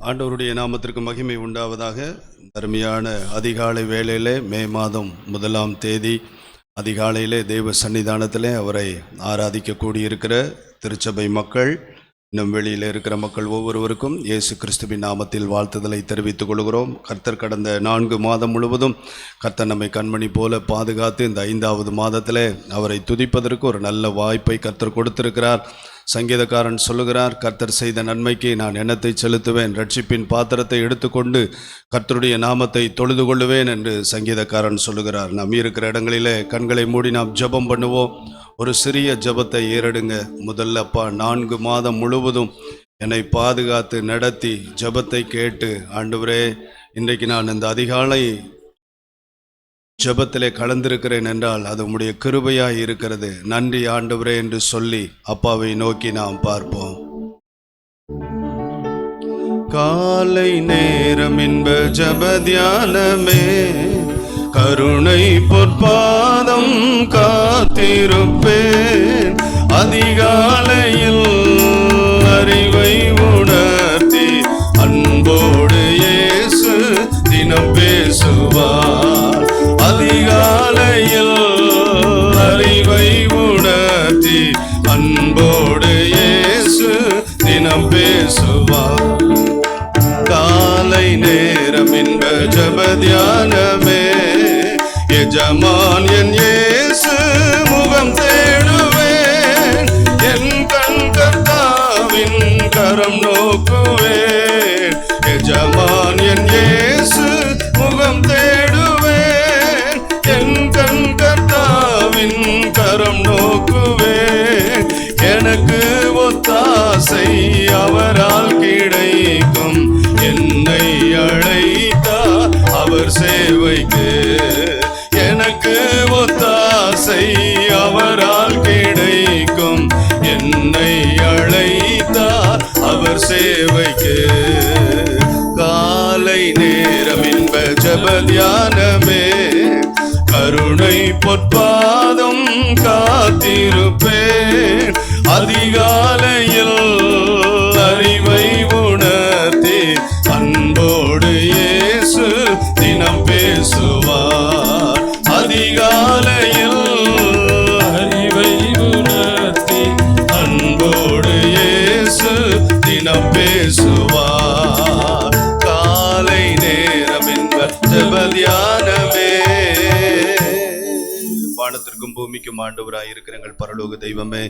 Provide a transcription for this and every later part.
ஆண்டவருடைய நாமத்திற்கு மகிமை உண்டாவதாக. அருமையான அதிகாலை வேளையிலே மே மாதம் 1ஆம் தேதி அதிகாலையிலே தேவ சன்னிதானத்திலே அவரை ஆராதிக்க கூடியிருக்கிற திருச்சபை மக்கள், இன்னும் வெளியில் இருக்கிற மக்கள் ஒவ்வொருவருக்கும் இயேசு கிறிஸ்துவின் நாமத்தில் வாழ்த்துதலை தெரிவித்துக் கொள்கிறோம். கர்த்தர் கடந்த 4 மாதம் முழுவதும் கர்த்தர் நம்மை கண்மணி போல பாதுகாத்து இந்த 5வது மாதத்தில் அவரை துதிப்பதற்கு ஒரு நல்ல வாய்ப்பை கர்த்தர் கொடுத்திருக்கிறார். சங்கீதக்காரன் சொல்லுகிறார், கர்த்தர் செய்த நன்மைக்கு நான் எண்ணத்தை செலுத்துவேன், ரட்சிப்பின் பாத்திரத்தை எடுத்துக்கொண்டு கர்த்தருடைய நாமத்தை தொழுது கொள்ளுவேன் என்று சங்கீதக்காரன் சொல்லுகிறார். நாம் இருக்கிற இடங்களிலே கண்களை மூடி நாம் ஜெபம் பண்ணுவோம். ஒரு சிறிய ஜெபத்தை ஏறெடுங்க. முதல்ல அப்பா, 4 மாதம் முழுவதும் என்னை பாதுகாத்து நடத்தி ஜெபத்தை கேட்டு, ஆண்டவரே இன்றைக்கு நான் இந்த அதிகாலை ஜெபத்திலே கலந்திருக்கிறேன் என்றால் அது உம்முடைய கிருபையாய் இருக்கிறது. நன்றி ஆண்டவரே என்று சொல்லி அப்பாவை நோக்கி நாம் பார்ப்போம். காலை நேரம் என்ப ஜெப தியானமே, கருணை பொற்பாதம் காத்திருப்பேன். அதிகாலையில் அறிவை உணர்த்தி அன்போடு இயேசு தினம் பேசுவார். அதிகாலையில் அறிவை உணர்த்தி அன்போடு இயேசு தினம் பேசுவார். காலை நேரம் என்ப ஜெப தியானமே, எஜமான் என் இயேசு முகம் தேடுவேன். என் கண் கர்த்தாவின் கரம் நோக்குவேன். எஜமான் என் இயேசு முகம் தேடுவேன். என் கண் கர்த்தாவின் கரம் நோக்குவேன். எனக்கு ஒத்தாசை அவரால் கிடைக்கும். என்னை அழைத்தார் அவர் சேவைக்கு. எனக்கு ஒத்தாசை அவரால் கிடைக்கும். என்னை அழைத்தார் அவர் சேவைக்கு. காலை நேரம் என்ப ஜெப தியானமே, கருணை பொற்பாதம் காத்திருப்பேன். அதிகாலையில் அறிவை உணர்த்தி அன்போடு இயேசு தினம் பேசுவார். அதிகாலையில் அறிவை உணர்த்தி அன்போடு இயேசு தினம் பேசுவார். காலை நேரம் என்ப ஜெப தியானமே. வானத்திற்கும் பூமிக்கும் ஆண்டவராய் இருக்கிற எங்கள் பரலோக தெய்வமே,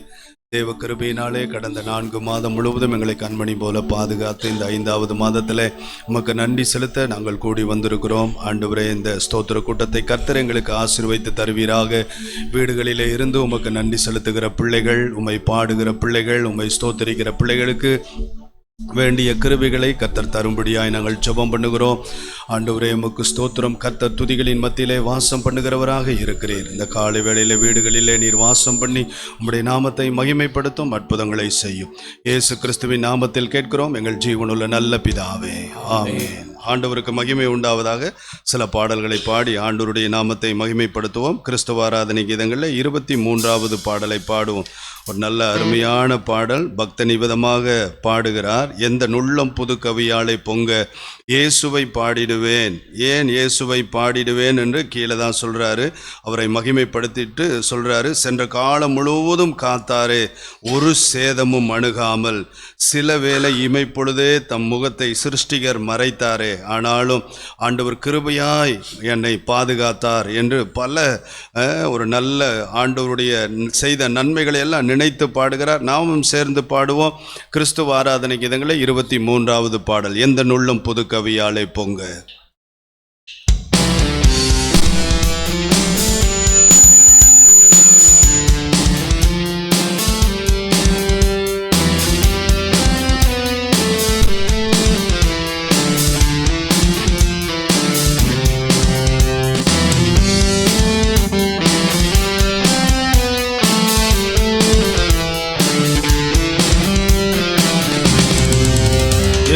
தேவ கிருபையினாலே கடந்த 4 மாதம் முழுவதும் எங்களை கண்மணி போல பாதுகாத்து இந்த 5வது மாதத்தில் உமக்கு நன்றி செலுத்த நாங்கள் கூடி வந்திருக்கிறோம். ஆண்டவரே, இந்த ஸ்தோத்திர கூட்டத்தை கர்த்தர் எங்களுக்கு ஆசீர்வதித்து தருவீராக. வீடுகளிலே இருந்து உமக்கு நன்றி செலுத்துகிற பிள்ளைகள், உம்மை பாடுகிற பிள்ளைகள், உம்மை ஸ்தோத்திரிக்கிற பிள்ளைகளுக்கு வேண்டிய கிருபைகளை கர்த்தர் தரும்படியாய் நாங்கள் ஜெபம் பண்ணுகிறோம். ஆண்டவரே, உமக்கு ஸ்தோத்திரம். கர்த்தர் துதிகளின் மத்தியிலே வாசம் பண்ணுகிறவராக இருக்கிறீர். இந்த காலை வேளையிலே வீடுகளிலே நீர் வாசம் பண்ணி உம்முடைய நாமத்தை மகிமைப்படுத்தும் அற்புதங்களை செய்யும். இயேசு கிறிஸ்துவின் நாமத்தில் கேட்கிறோம் எங்கள் ஜீவனுள்ள நல்ல பிதாவே, ஆமென். ஆண்டவருக்கு மகிமை உண்டாவதாக. சில பாடல்களை பாடி ஆண்டவருடைய நாமத்தை மகிமைப்படுத்துவோம். கிறிஸ்துவ ஆராதனை கீதங்களில் 23வது பாடலை பாடுவோம். ஒரு நல்ல அருமையான பாடல். பக்தனி விதமாக பாடுகிறார். எந்த நுள்ளம் புது கவியாலை பொங்க இயேசுவை பாடிடுவேன். ஏன் இயேசுவை பாடிடுவேன் என்று கீழே தான் சொல்கிறாரு. அவரை மகிமைப்படுத்திட்டு சொல்கிறாரு, சென்ற காலம் முழுவதும் காத்தாரே, ஒரு சேதமும் அணுகாமல். சில வேளை இமைப்பொழுதே தம் முகத்தை சிருஷ்டிகர் மறைத்தாரே, ஆனாலும் ஆண்டவர் கிருபையாய் என்னை பாதுகாத்தார் என்று பல ஒரு நல்ல ஆண்டவருடைய செய்த நன்மைகளை எல்லாம் நினைத்து பாடுகிறார். நாமும் சேர்ந்து பாடுவோம். கிறிஸ்துவ ஆராதனை கீதங்களை 23வது பாடல். எந்த நுள்ளும் புது கவியாலை பொங்க.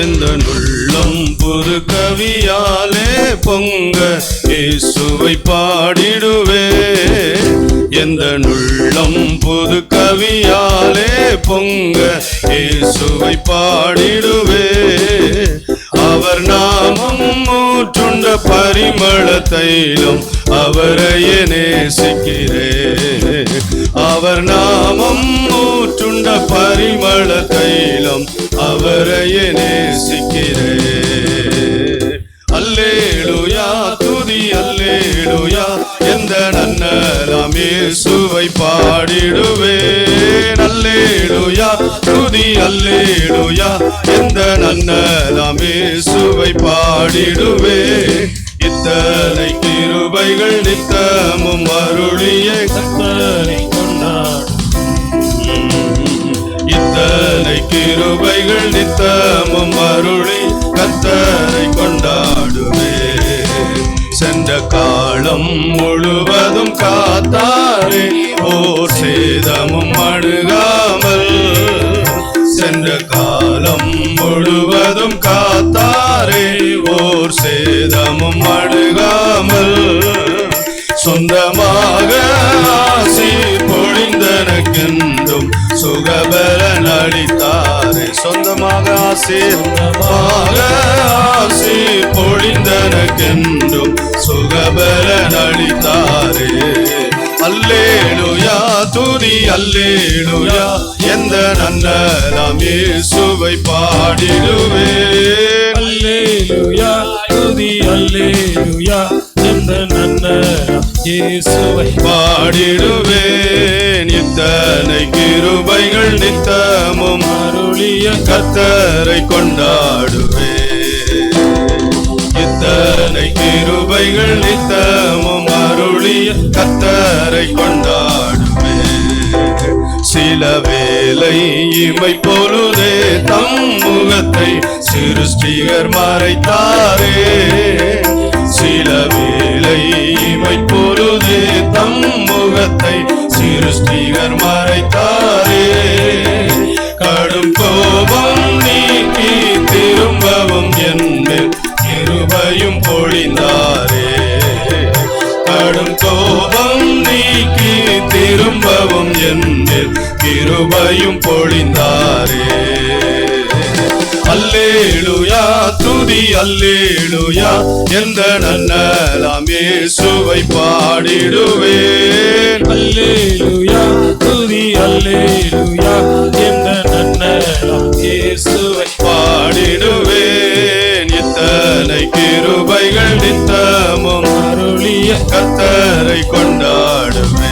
எந்த நுள்ளம் புது கவியாலே பொங்க இயேசுவை பாடிடுவே. எந்த நுள்ளம் புது கவியாலே பொங்க இயேசுவை பாடிடுவே. அவர் நாமம் ஊற்றுண்ட பரிமள தைலம், அவரையே நேசிக்கிறேன். அவர் நாமம் ஊற்றுண்ட பரிமள தைலம், அவரையே நேசிக்கிறேன். அல்லேலூயா துதி அல்லேலூயா, எந்த நன்னலாம் இயேசுவை பாடிடுவேன். அல்லேலூயா துதி அல்லேலூயா, எந்த நன்னலாம் இயேசுவை பாடிடுவேன். இத்தனை கிருபைகள் நித்தமும் அருளிய கர்த்தரை கொண்டாடும். இத்தனை கிருபைகள் நித்தமும் அருளி கர்த்தரை கொண்டாடுவே. சென்ற காலம் முழுவதும் காத்தாரே, ஓர் சேதமும் அணுகாமல். சென்ற காலம் முழுவதும் காத்தாரே, ஓர் சேதமும் அணுகாமல். சொந்தமாக ஆசீர் பொழிந்தனக்கென்றும் சுகபலன் அளித்தாரே. சொந்தமாக ஆசீர் பொழிந்தனக்கென்றும் சுகபலன் அளித்தாரே. அல்லேலூயா துதி அல்லேலூயா, எந்த நன்னலாம் இயேசுவை பாடிடுவேன். அல்லேலூயா துதி அல்லேலூயா, எந்த நன்னலாம் இயேசுவை பாடிடுவேன். இத்தனை கிருபைகள் நித்தமும் அருளிய கர்த்தரை கொண்டாடுவேன். இத்தனை கிருபைகள் நித்தமும் அருளிய கர்த்தரை கொண்டாடுவேன். சில வேளை இமை பொழுதே தம் முகத்தை சிருஷ்டிகர் மறைத்தாரே. சில வேளை இமை பொழுதே தம் முகத்தை சிருஷ்டிகர் மறைத்தாரே. கடும் கோபம் நீக்கி திரும்பவும் என்மேல் கிருபையும் பொழிந்தாரே. கடும் கோபம் நீக்கி திரும்பவும் என்மேல் கிருபையும் பொழிந்தாரே. அல்லேலூயா துதி அல்லேலூயா, எந்த நன்னலாம் இயேசுவை பாடிடுவேன். அல்லேலூயா துதி அல்லேலூயா, எந்த நன்னலாம் இயேசுவை பாடிடுவேன். இத்தனை கிருபைகள் நித்தமும் அருளிய கர்த்தரை கொண்டாடுவேன்.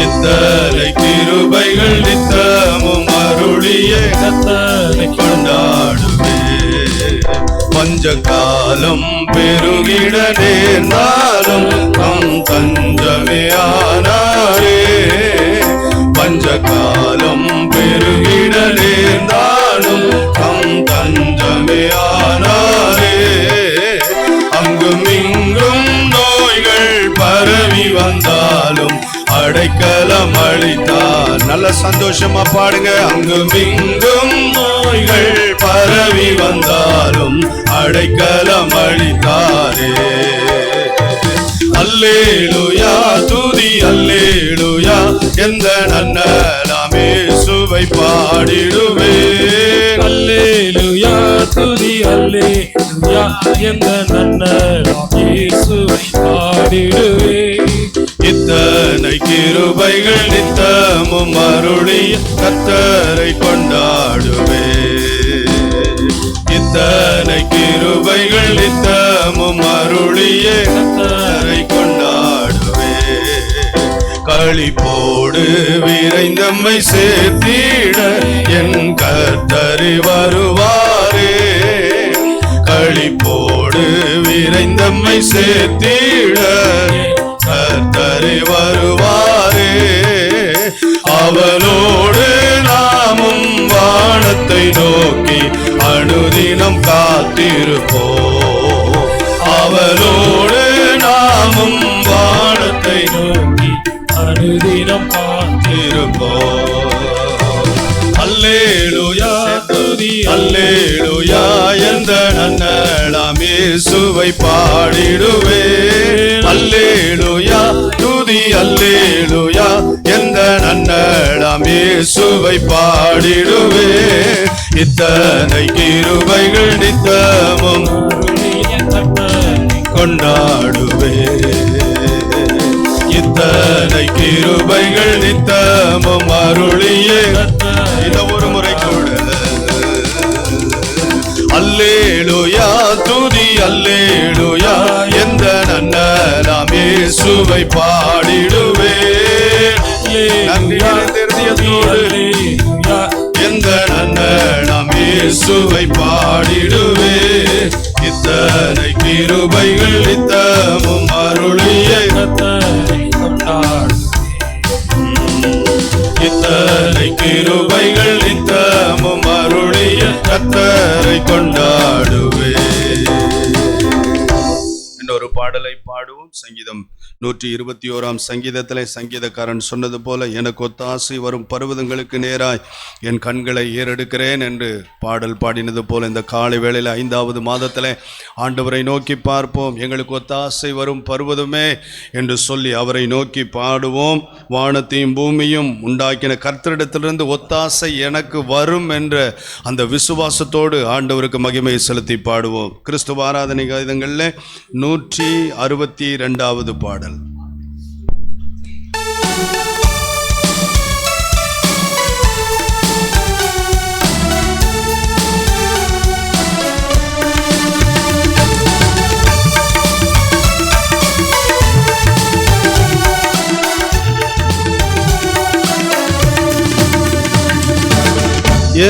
இத்தனை கிருபைகள் நித்தமும் அருளிய கர்த்தரை கொண்டாடுவேன். பஞ்ச காலம் பெருகிட நேர்ந்தாலும் தம் தஞ்சமே ஆனாரே. பஞ்ச காலம் பெருகிட நேர்ந்தாலும் தம் தஞ்சமே ஆனாரே. அங்கும் இங்கும் நோய்கள் பரவி வந்தாலும் அடைக்கலம் அளித்தார். நல்ல சந்தோஷமா பாடுங்க. அங்கும் இங்கும் நோய்கள் பரவி வந்தாலும் அடைக்கலம் அளித்தாரே. அல்லேலூயா துதி அல்லேலூயா, எந்த நன்னலாம் இயேசுவை பாடிடுவேன். அல்லேலூயா துதி அல்லேலூயா, எந்த நன்னலாம் இயேசுவை பாடிடுவேன். இத்தனை கிருபைகள் நித்தமும் அருளிய கர்த்தரை கொண்டாடுவேன். இத்தனை கிருபைகள் நித்தமும் அருளிய கர்த்தரை கொண்டாடுவேன். களிப்போடு விரைந்தம்மை சேர்த்திட என் கர்த்தரை வருவாரே. களிப்போடு விரைந்தம்மை சேர்த்திட கர்த்தரை வருவாரே. அவனோடு நாமும் வானத்தை நோக்கி அனுதினம் காத்திருப்போம். அவனோடு நாமும் வானத்தை நோக்கி அனுதினம் காத்திருப்போம். அல்லேலூயா துதி அல்லேலூயா, எந்த நன்னலாம் இயேசுவை பாடிடுவேன். அல்லேலூயா துதி அல்லேலூயா எந்த நன்னலாம் இயேசுவை பாடிடுவே. இத்தனை கிருபைகள் நித்தமும் கொண்டாடுவே. இத்தனை கிருபைகள் நித்தமும் அருளியே. இந்த ஒரு முறை கூட அல்லேலூயா துதி அல்லேலூயா எந்த நன்னலாம் இயேசுவை பாடிடுவே. எந்த நன்னலாம் இயேசுவை பாடிடுவே. இத்தனை கிருபைகள் நித்தமும் அருளியே. இத்தனை கிருபைகள் நித்தமும் அருளிய கர்த்தரை கொண்டாடுவே. இன்னொரு பாடலை பாடுவோம். சங்கீதம் 121 சங்கீதத்திலே சங்கீதக்காரன் சொன்னது போல, எனக்கு ஒத்தாசை வரும் பர்வதங்களுக்கு நேராய் என் கண்களை ஏறெடுக்கிறேன் என்று பாடல் பாடினது போல இந்த காலை வேளையில் 5வது மாதத்திலே ஆண்டவரை நோக்கி பார்ப்போம். எங்களுக்கு ஒத்தாசை வரும் பர்வதமே என்று சொல்லி அவரை நோக்கி பாடுவோம். வானத்தையும் பூமியும் உண்டாக்கின கர்த்தரிடத்திலிருந்து ஒத்தாசை எனக்கு வரும் என்ற அந்த விசுவாசத்தோடு ஆண்டவருக்கு மகிமை செலுத்தி பாடுவோம். கிறிஸ்துவ ஆராதனை கீதங்களில் 162வது பாடல்.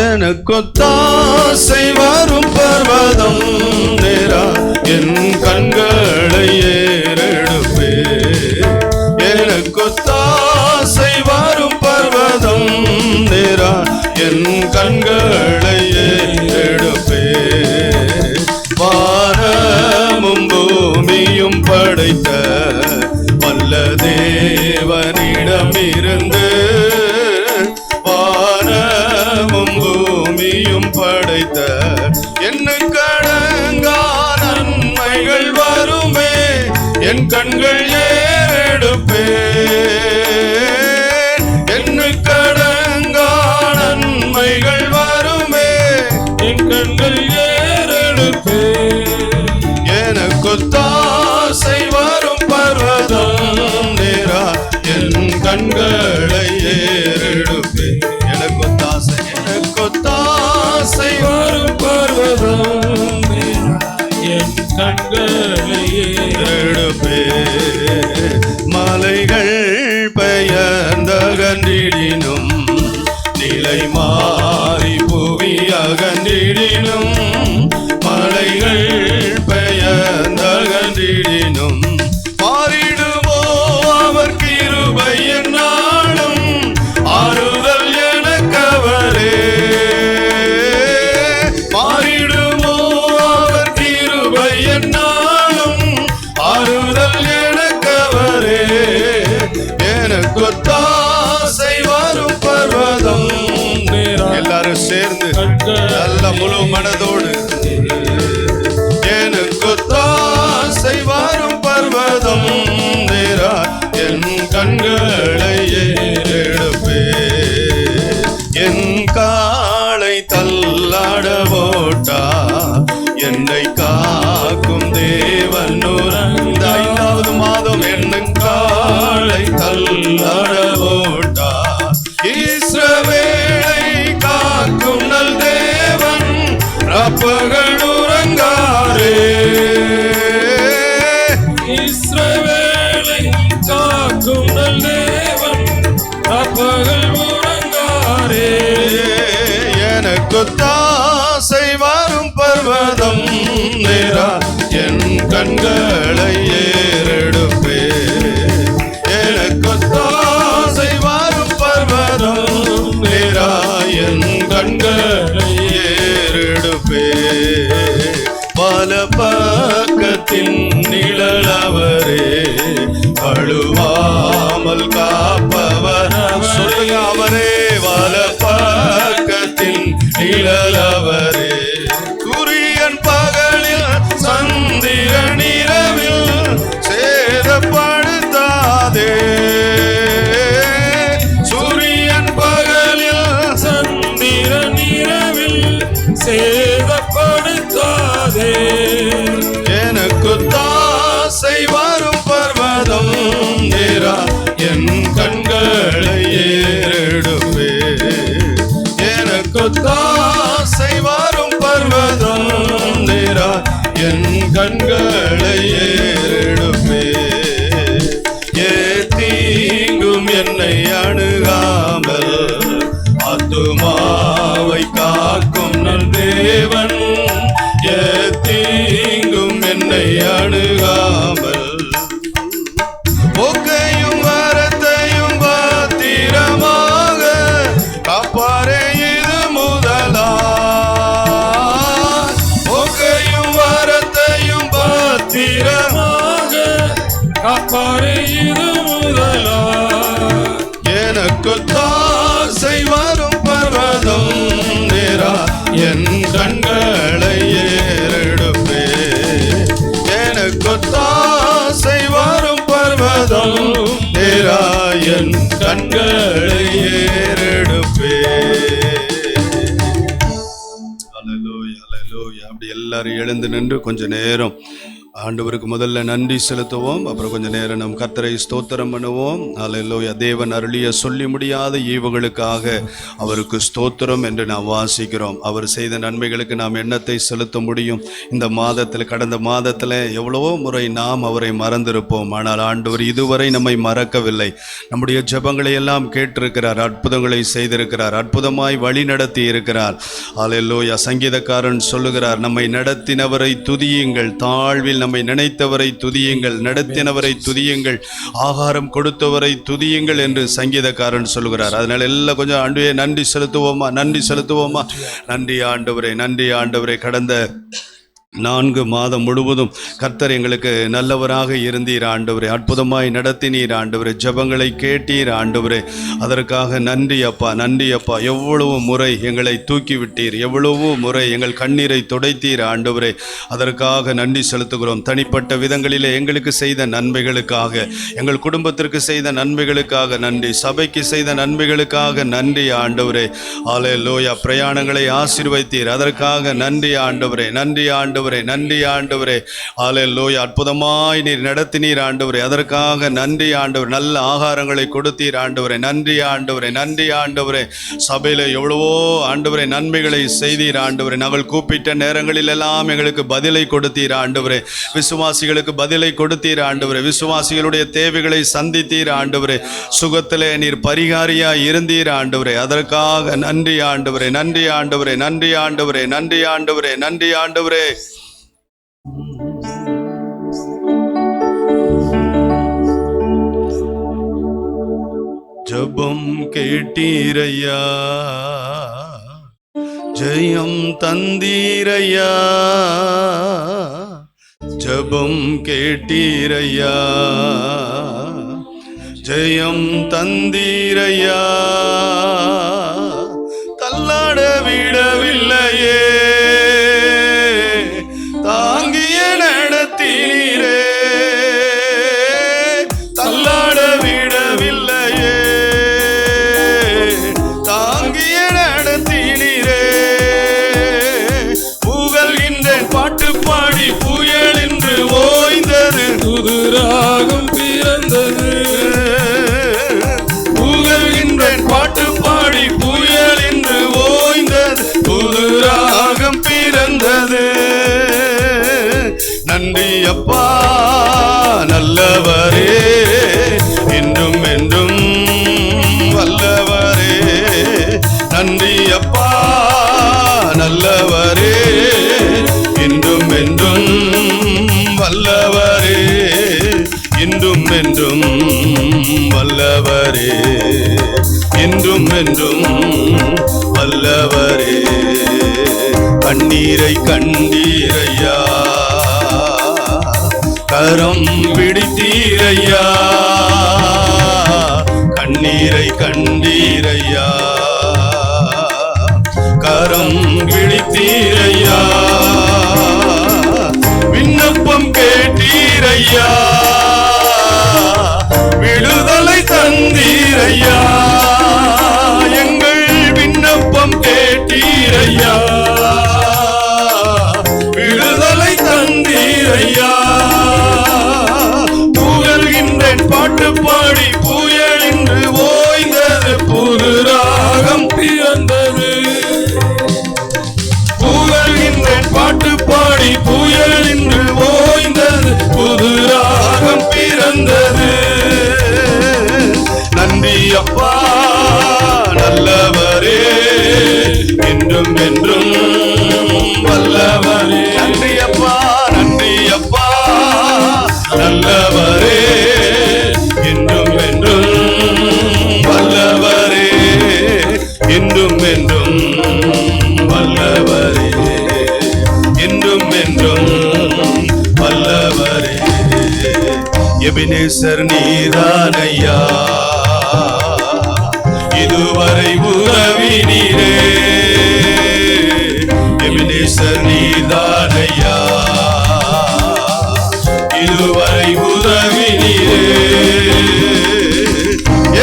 எனக்கொத்தாசை வரும் பர்வதம் நேரா என் கண்களை ஏறெடுப்பே. எனக்கொத்தாசை வரும் பர்வதம் நேரா என் கண்களை ஏறெடுப்பே. வானமும் பூமியும் படைத்த வல்ல தேவனிடமிருந்து, வானமும் பூமியும் படைத்த என்னுக்கு அடங்கா நன்மைகள் வருமே. என் கண்கள் ஏறெடுப்பே. என்னுக்கு அடங்கா நன்மைகள் வருமே. என் கண்கள் ஏறெடுப்பே. எனக்கொத்தாசை வரும் பர்வதம் நேரா என் கண்களை ஏறெடுப்பே. எனக்கொத்தாசை எனக்கொத்தாசை வரும் பர்வதம் நேரா என் கண்களை ஏறெடுப்பே. மலைகள் பெயர்ந்தகன்றிடினும், நிலை மாறி புவி அகன்றிடினும், மலைகள் பெயர்ந்தகன்றிடினும் மாறிடுவோ அவர் கிருபை என்னாலும் ஆறுதல் எனக்கவரே. மாறிடுவோ அவர் கிருபை என்னாலும் ஆறுதல் எனக்கவரே. எனக்கொத்தாசை வரும் பர்வதம் நேரா. எல்லாரும் சேர்ந்து நல்ல முழு மனதோடு எனக்கொத்தாசை வரும் பர்வதம் நேரா என் கண்களை ஏறெடுப்பே. என் காலை தள்ளாட போட்டா என்னை காக்கும் தேவன் உறந்த 5வது மாதம் என்னும் காலை தள்ளாட போட்டா இஸ்ரவேலை காக்கும் நல் தேவன் ரப்பகல் உறங்காரே. இஸ்ரவேலை காக்கும் நல் தேவன் ரப்பகல் உறங்காரே. எனக்கொத்தாசை வரும் பர்வதம் நேரா என் கண்களை ஏறெடுப்பே. எனக்கொத்தாசை வரும் பர்வதம் நேரா என் கண்களை ஏறெடுப்பே. பல பக்கத்தின் நிழலவரே, வழுவாமல் காப்பவர் சொல்லுங்க அவரே. வல பக்கத்தின் நிழலவரே, சூரியன் பகலில் சந்திரன் இரவில் சேதப்படுத்தாதே. சேதப்படுத்தாதே. எனக்கு தாசை வரும் பர்வதம் நேரா என் கண்களை ஏறெடுப்பே. எனக்கு தாசை வரும் பர்வதம் நேரா என் கண்களை ஏறெடுப்பே. தீங்கும் என்னை அணுகாமல் ஆத்துமாவை காக்கும் நல் தேவன். தீங்கும் என்னை அணுகாமல் போக்கையும் வரத்தையும் பத்திரமாக காப்பாரே இது முதலா. போக்கையும் வரத்தையும் பத்திரமாக காப்பாரே இது முதலா. எனக்கு தாசை வரும் பர்வதம் நேரா என் கண்களை ஏறெடுப்பே. எனக்கு தாசை வரும் பர்வதம் நேரா என் கண்களை ஏறெடுப்பே. அல்லேலூயா, அல்லேலூயா. அப்படி எல்லாரும் எழுந்து நின்று கொஞ்ச நேரம் ஆண்டவருக்கு முதல்ல நன்றி செலுத்துவோம். அப்புறம் கொஞ்ச நேரம் நம் கர்த்தரை ஸ்தோத்திரம் பண்ணுவோம். அல்லேலூயா. தேவன் அருளிய சொல்லி முடியாத ஈவுகளுக்காக அவருக்கு ஸ்தோத்திரம் என்று நாம் வாசிக்கிறோம். அவர் செய்த நன்மைகளுக்கு நாம் எண்ணத்தை செலுத்த முடியும். இந்த மாதத்தில், கடந்த மாதத்தில் எவ்வளவோ முறை நாம் அவரை மறந்திருப்போம். ஆனால் ஆண்டவர் இதுவரை நம்மை மறக்கவில்லை. நம்முடைய ஜெபங்களை எல்லாம் கேட்டிருக்கிறார், அற்புதங்களை செய்திருக்கிறார், அற்புதமாய் வழி நடத்தி இருக்கிறார். அல்லேலூயா. சங்கீதக்காரன் சொல்லுகிறார், நம்மை நடத்தினவரை துதியுங்கள், தாழ்வில் நம்மை நினைத்தவரை துதியுங்கள், நடத்தினவரை துதியுங்கள், ஆகாரம் கொடுத்தவரை துதியுங்கள் என்று சங்கீதக்காரன் சொல்கிறார். அதனால எல்லாம் கொஞ்சம் ஆண்டவரே நன்றி செலுத்துவோமா, நன்றி செலுத்துவோமா. நன்றி ஆண்டவரே, நன்றி ஆண்டவரே. கடந்த 4 மாதம் முழுவதும் கர்த்தர் எங்களுக்கு நல்லவராக இருந்தீர் ஆண்டவரே. அற்புதமாய் நடத்தினீர் ஆண்டவரே. ஜெபங்களை கேட்டீர் ஆண்டவரே. அதற்காக நன்றி அப்பா, நன்றி அப்பா. எவ்வளவு முறை எங்களை தூக்கி விட்டீர், எவ்வளவு முறை எங்கள் கண்ணீரை துடைத்தீர் ஆண்டவரே. அதற்காக நன்றி செலுத்துகிறோம். தனிப்பட்ட விதங்களிலே எங்களுக்கு செய்த நன்மைகளுக்காக, எங்கள் குடும்பத்திற்கு செய்த நன்மைகளுக்காக நன்றி, சபைக்கு செய்த நன்மைகளுக்காக நன்றி ஆண்டவரே. அல்லேலூயா. பிரயாணங்களை ஆசீர்வதித்தீர், அதற்காக நன்றி ஆண்டவரே, நன்றி ஆண்டவரே, நன்றி ஆண்டவரே. அல்லேலூயா. அற்புதமாய் நீர் நடத்தினீர் ஆண்டவரே. அதற்காக நன்றி ஆண்டவரே. நல்ல ஆகாரங்களை கொடுத்தீர் ஆண்டவரே. நன்றி ஆண்டவரே, நன்றி ஆண்டவரே. சபையில எவ்வளவோ ஆண்டவரே நன்மைகளை செய்தீர் ஆண்டவரே. நாங்கள் கூப்பிட்ட நேரங்களில் எல்லாம் எங்களுக்கு பதிலை கொடுத்தீர் ஆண்டவரே. விசுவாசிகளுக்கு பதிலை கொடுத்தீர் ஆண்டவரே. விசுவாசிகளுடைய தேவைகளை சந்தித்தீர் ஆண்டவரே. சுகத்திலே நீர் பரிகாரியா இருந்தீர் ஆண்டவரே. அதற்காக நன்றி ஆண்டவரே, நன்றி ஆண்டவரே, நன்றி ஆண்டவரே, நன்றி ஆண்டவரே, நன்றி ஆண்டவரே. ஜெபம் கேட்டீரையா, ஜெயம் தந்தீரையா. ஜெபம் கேட்டீரையா, ஜெயம் தந்தீரையா. தள்ளாட விடவில்லையே, தாங்கிய நடத்தினீரே. தள்ளாட விடவில்லையே, தாங்கிய நடத்தினீரே. புகழ்கின்றேன் பாட்டு பாடி, புயல் என்று ஓய்ந்தது, புதுராகம் பிறந்தது. புகழ்கின்றேன் பாட்டு பாடி, புயல் என்று ஓய்ந்தது, புதுராகம் பிறந்தது. நன்றி அப்பா நல்லவரே, என்றும் என்றும் வல்லவரே. நன்றி அப்பா நல்லவரே, என்றும் என்றும் வல்லவரே, இன்றும் என்றும் வல்லவரே, இன்றும் என்றும் வல்லவரே. கண்ணீரை கண்டீரையா, கரம் பிடித்தீரையா. கண்ணீரை கண்டீரையா, கரம் பிடித்தீரையா. விண்ணப்பம் கேட்டீரையா, விடுதலை தந்தீரையா. எங்கள் விண்ணப்பம் கேட்டீரையா, அப்பா நல்லவரே, என்றும் என்றும் வல்லவரே. நன்றி அப்பா, நன்றி அப்பா நல்லவரே, என்றும் என்றும் வல்லவரே, என்றும் என்றும் வல்லவரே, என்றும் என்றும் வல்லவரே. எபினேசர் நீதானையா, இதுவரை உதவினீரே. எபினேசர் நீதானையா, இதுவரை உதவினீரே.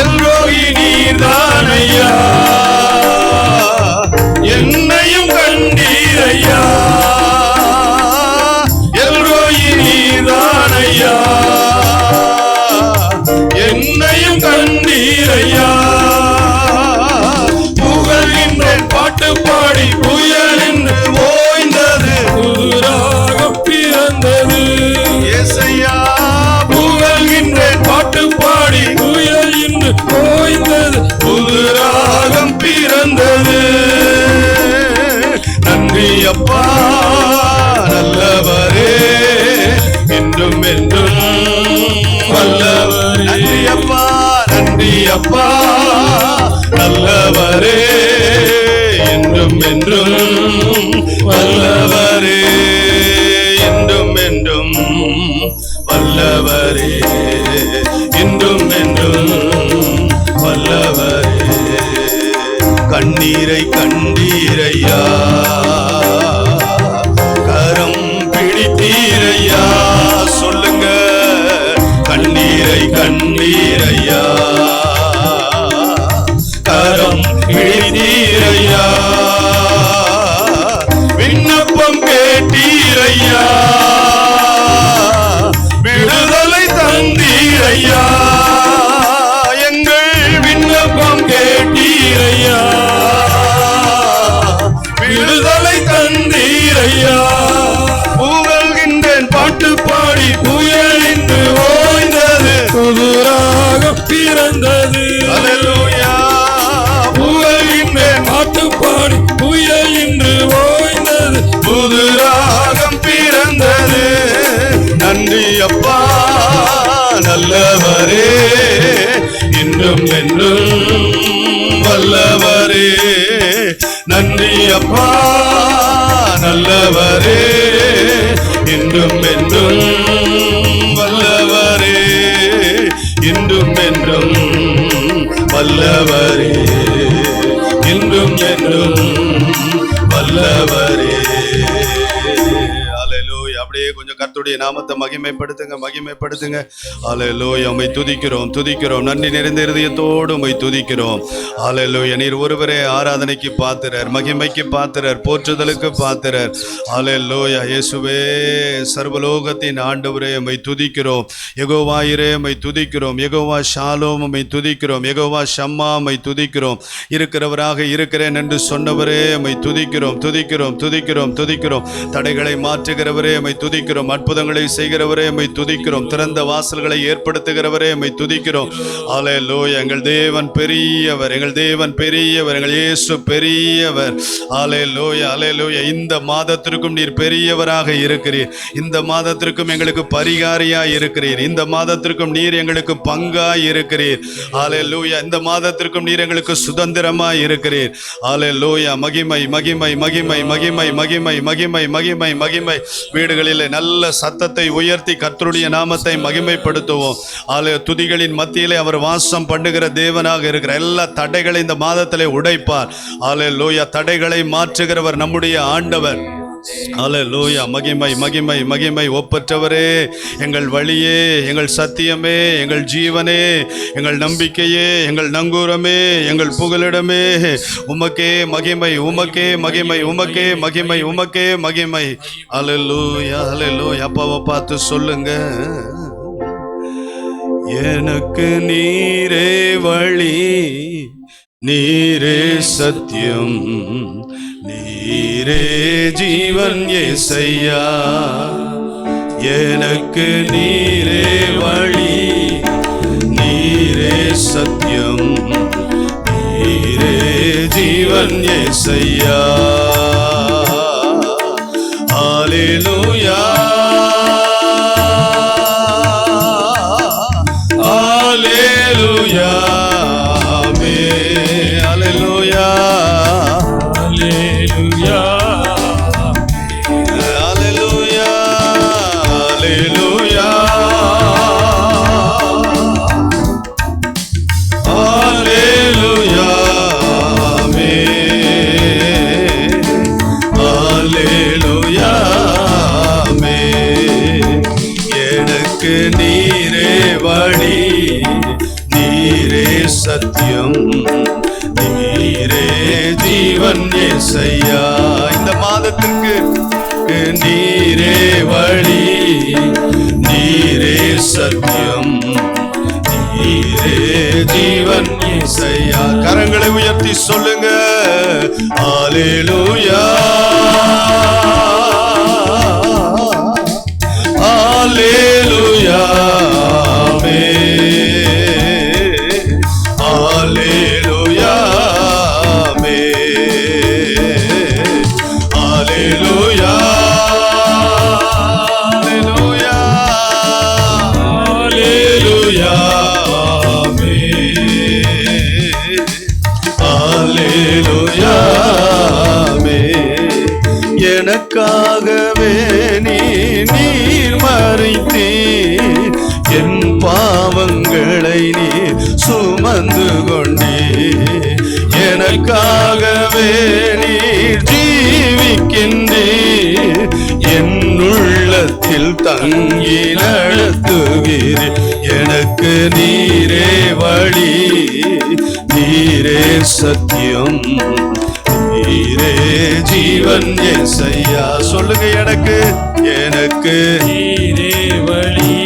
எல்ரோகி நீதானையா, என்னையும் கண்டீரையா. எல்ரோகி நீதானையா, என்னையும் கண்டீரையா. புகழ்கின்ற பாட்டு பாடி புயல் என்று ஓய்ந்தது, புதுராக பிறந்தது. ஏசையா புகழ்கின்ற பாட்டு பாடி புயல் என்று ஓய்ந்தது, புது ராகம் பிறந்தது. நன்றி அப்பா நல்லவரே, என்றும் என்றும் வல்லவரே. நன்றி அப்பா, நன்றி அப்பா நல்லவரே, என்றும் என்றும் வல்லவரே, என்றும் என்றும் வல்லவரே, என்றும் என்றும் வல்லவரே. கண்ணீரை கண்டீரையா, கரம் பிடித்தீரையா. சொல்லுங்க, கண்ணீரை கண்டீரையா, கரம் பிடித்தீரையா. விண்ணப்பம் கேட்டீரையா, விடுதலை தந்தீரையா. எங்கள் விண்ணப்பம் கேட்டீரையா, விடுதலை தந்தீரையா. புகழ்கின்றேன் பாட்டு பாடி புயல் என்று ஓய்ந்தது, புதுராக பிறந்தது. அல்லேலூயா. புகழ்கின்றேன் பாட்டு பாடி புயல் என்று ஓய்ந்தது, புது ராகம் பிறந்தது. நன்றி அப்பா நல்லவரே, என்றும் என்றும் வல்லவரே. நன்றி அப்பா நல்லவரே, என்றும் என்றும் வல்லவரே, என்றும் என்றும் வல்லவரே, என்றும் என்றும் வல்லவரே. அல்லேலூயா. அப்படியே கொஞ்சம் கர்த்தருடைய நாமத்தை மகிமைப்படுத்துங்க, மகிமைப்படுத்துங்க. அல்லேலூயா. உம்மை துதிக்கிறோம், துதிக்கிறோம். நன்றி நிறைந்த இருதயத்தோடு உம்மை துதிக்கிறோம். அல்லேலூயா. நீர் ஒருவரே ஆராதனைக்கு பாத்திரர், மகிமைக்கு பாத்திரர், போற்றுதலுக்கு பாத்திரர். அல்லேலூயா. இயேசுவே, சர்வலோகத்தின் ஆண்டவரே உம்மை துதிக்கிறோம். யெகோவா யிரே உம்மை துதிக்கிறோம். யெகோவா ஷாலோம் உம்மை துதிக்கிறோம். யெகோவா ஷம்மா உம்மை துதிக்கிறோம். இருக்கிறவராக இருக்கிறேன் என்று சொன்னவரே உம்மை துதிக்கிறோம், துதிக்கிறோம், துதிக்கிறோம், துதிக்கிறோம். தடைகளை மாற்றுகிறவரே உம்மை துதிக்கிறோம். அற்புதங்களை செய்கிறவரே உம்மை துதிக்கிறோம். திறந்த வாசல்களை ஏற்படுத்துகிறவரே உம்மை துதிக்கிறோம். அல்லேலூயா. எங்கள் தேவன் பெரியவர், எங்கள் தேவன் பெரியவர், எங்கள் இயேசு பெரியவர். அல்லேலூயா, அல்லேலூயா. இந்த மாதத்திற்கும் நீர் பெரியவராக இருக்கிறீர். இந்த மாதத்திற்கும் எங்களுக்கு பரிகாரியாய் இருக்கிறீர். இந்த மாதத்திற்கும் நீர் எங்களுக்கு பங்காய் இருக்கிறீர். அல்லேலூயா. இந்த மாதத்திற்கும் நீர் எங்களுக்கு சுதந்திரமாய் இருக்கிறீர். அல்லேலூயா. மகிமை, மகிமை, மகிமை, மகிமை, மகிமை, மகிமை, மகிமை, மகிமை. வீடுகளிலே நல்ல சத்தத்தை உயர்த்தி கர்த்தருடைய நாமத்தை மகிமைப்படுத்துவோம். துதிகளின் மத்தியிலே அவர் வாசம் பண்ணுகிற தேவனாக இருக்கிற எல்லா தடைகளை இந்த மாதத்திலே உடைப்பார். அல்லேலூயா. தடைகளை மாற்றுகிறவர் நம்முடைய ஆண்டவர். அல்லேலூயா. மகிமை, மகிமை, மகிமை. ஒப்பற்றவரே, எங்கள் வழியே, எங்கள் சத்தியமே, எங்கள் ஜீவனே, எங்கள் நம்பிக்கையே, எங்கள் நங்கூரமே, எங்கள் புகலிடமே, உமக்கே மகிமை, உமக்கே மகிமை, உமக்கே மகிமை, உமக்கே மகிமை. அல்லேலூயா, அல்லேலூயா. அப்பாவை பார்த்து சொல்லுங்க, எனக்கு நீரே வழி, நீரே சத்தியம், நீரே ஜீவன் ஏசையா. எனக்கு நீரே வழி, நீரே சத்தியம் நீரே ஜீவன் యేసయ్యా ஹalleluya ஹalleluya ஆமென் ஹalleluya ஹalleluya ஹalleluya ஹalleluya ஹalleluya ஆமென் ஹalleluya ஆமென் எனக்கு நீரே வழி நீரே சத்தியம் நீரே ஜீவன் యేసయ్యா இந்த மாதத்திற்கு நீரே வழி நீரே சத்தியம் நீரே ஜீவன் యేసయ్యா கரங்களை உயர்த்தி சொல்லுங்க ஹalleluya ஹalleluya ஆமென் ஹalleluya ஆமென் ஹalleluya ஹalleluya ஹalleluya ஹalleluya ஆமென் எனக்காகவே நீர் மறித்தீர் என் பாவங்களை நீர் சுமந்து கொண்டீர் எனக்காகவே நீர் ஜீவிக்கின்றீர் என் உள்ளத்தில் தங்கி நடத்துகிறீர் எனக்கு நீரே வழி நீரே சத்தியம் நீரே ஜீவன் యేసయ్యா சொல்லுங்க எனக்கு எனக்கு நீரே வழி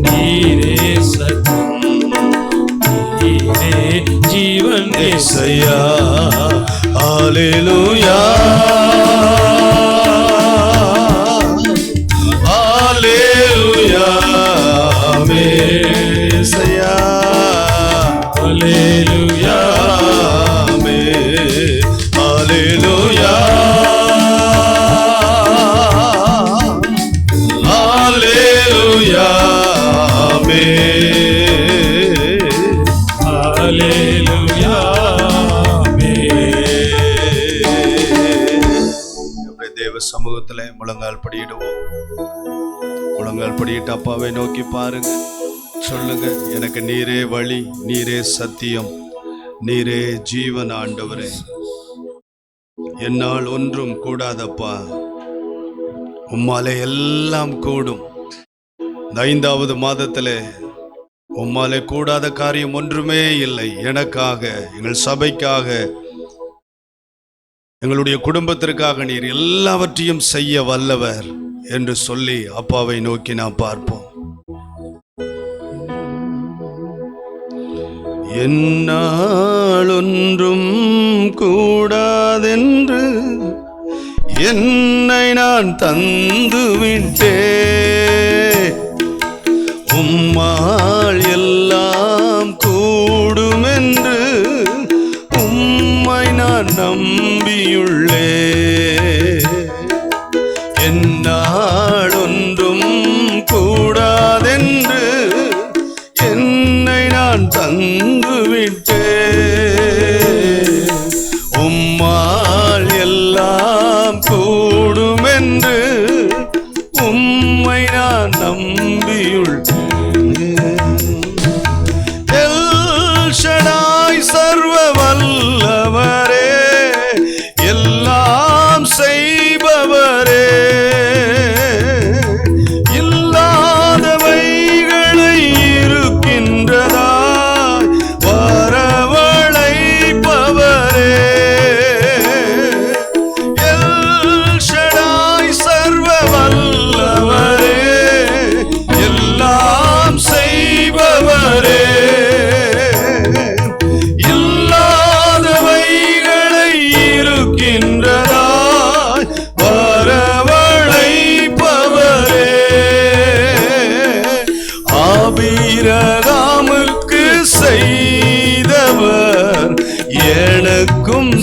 நீரே சத்தியம் நீரே ஜீவன் యేసయ్యா ஹalleluya ஹalleluya ஆமென் యేసయ్యா ஹalleluya ஆமென் ஹalleluya ஹalleluya ஆமென் ஹalleluya அப்படியே தேவ சமூகத்துல முழங்கால் படியிடுவோம் முழங்கால் படியிட்டு அப்பாவை நோக்கி பாருங்க சொல்லுங்க எனக்கு நீரே வழி நீரே சத்தியம் நீரே ஜீவன் ஆண்டவரே என்னால் ஒன்றும் கூடாதப்பா உம்மாலே எல்லாம் கூடும் இந்த 5வது மாதத்திலே உம்மாலே கூடாத காரியம் ஒன்றுமே இல்லை எனக்காக எங்கள் சபைக்காக எங்களுடைய குடும்பத்திற்காக நீர் எல்லாவற்றையும் செய்ய வல்லவர் என்று சொல்லி அப்பாவை நோக்கி நாம் பார்ப்போம் என்னால் ஒன்றும் கூடாதென்று என்னை நான் தந்து விட்டேன் உம்மால் எல்லாம் கூடுமென்று உம்மை நான் நம்பியுள்ளேன் என்னால் ஒன்றும் கூடாதென்று என்னை நான் தந்து விட்டேன் உம்மால் எல்லாம் கூடுமென்று உம்மை நான் நம்பியுள்ளேன் எல் ஷடாய் சர்வ வல்லவரே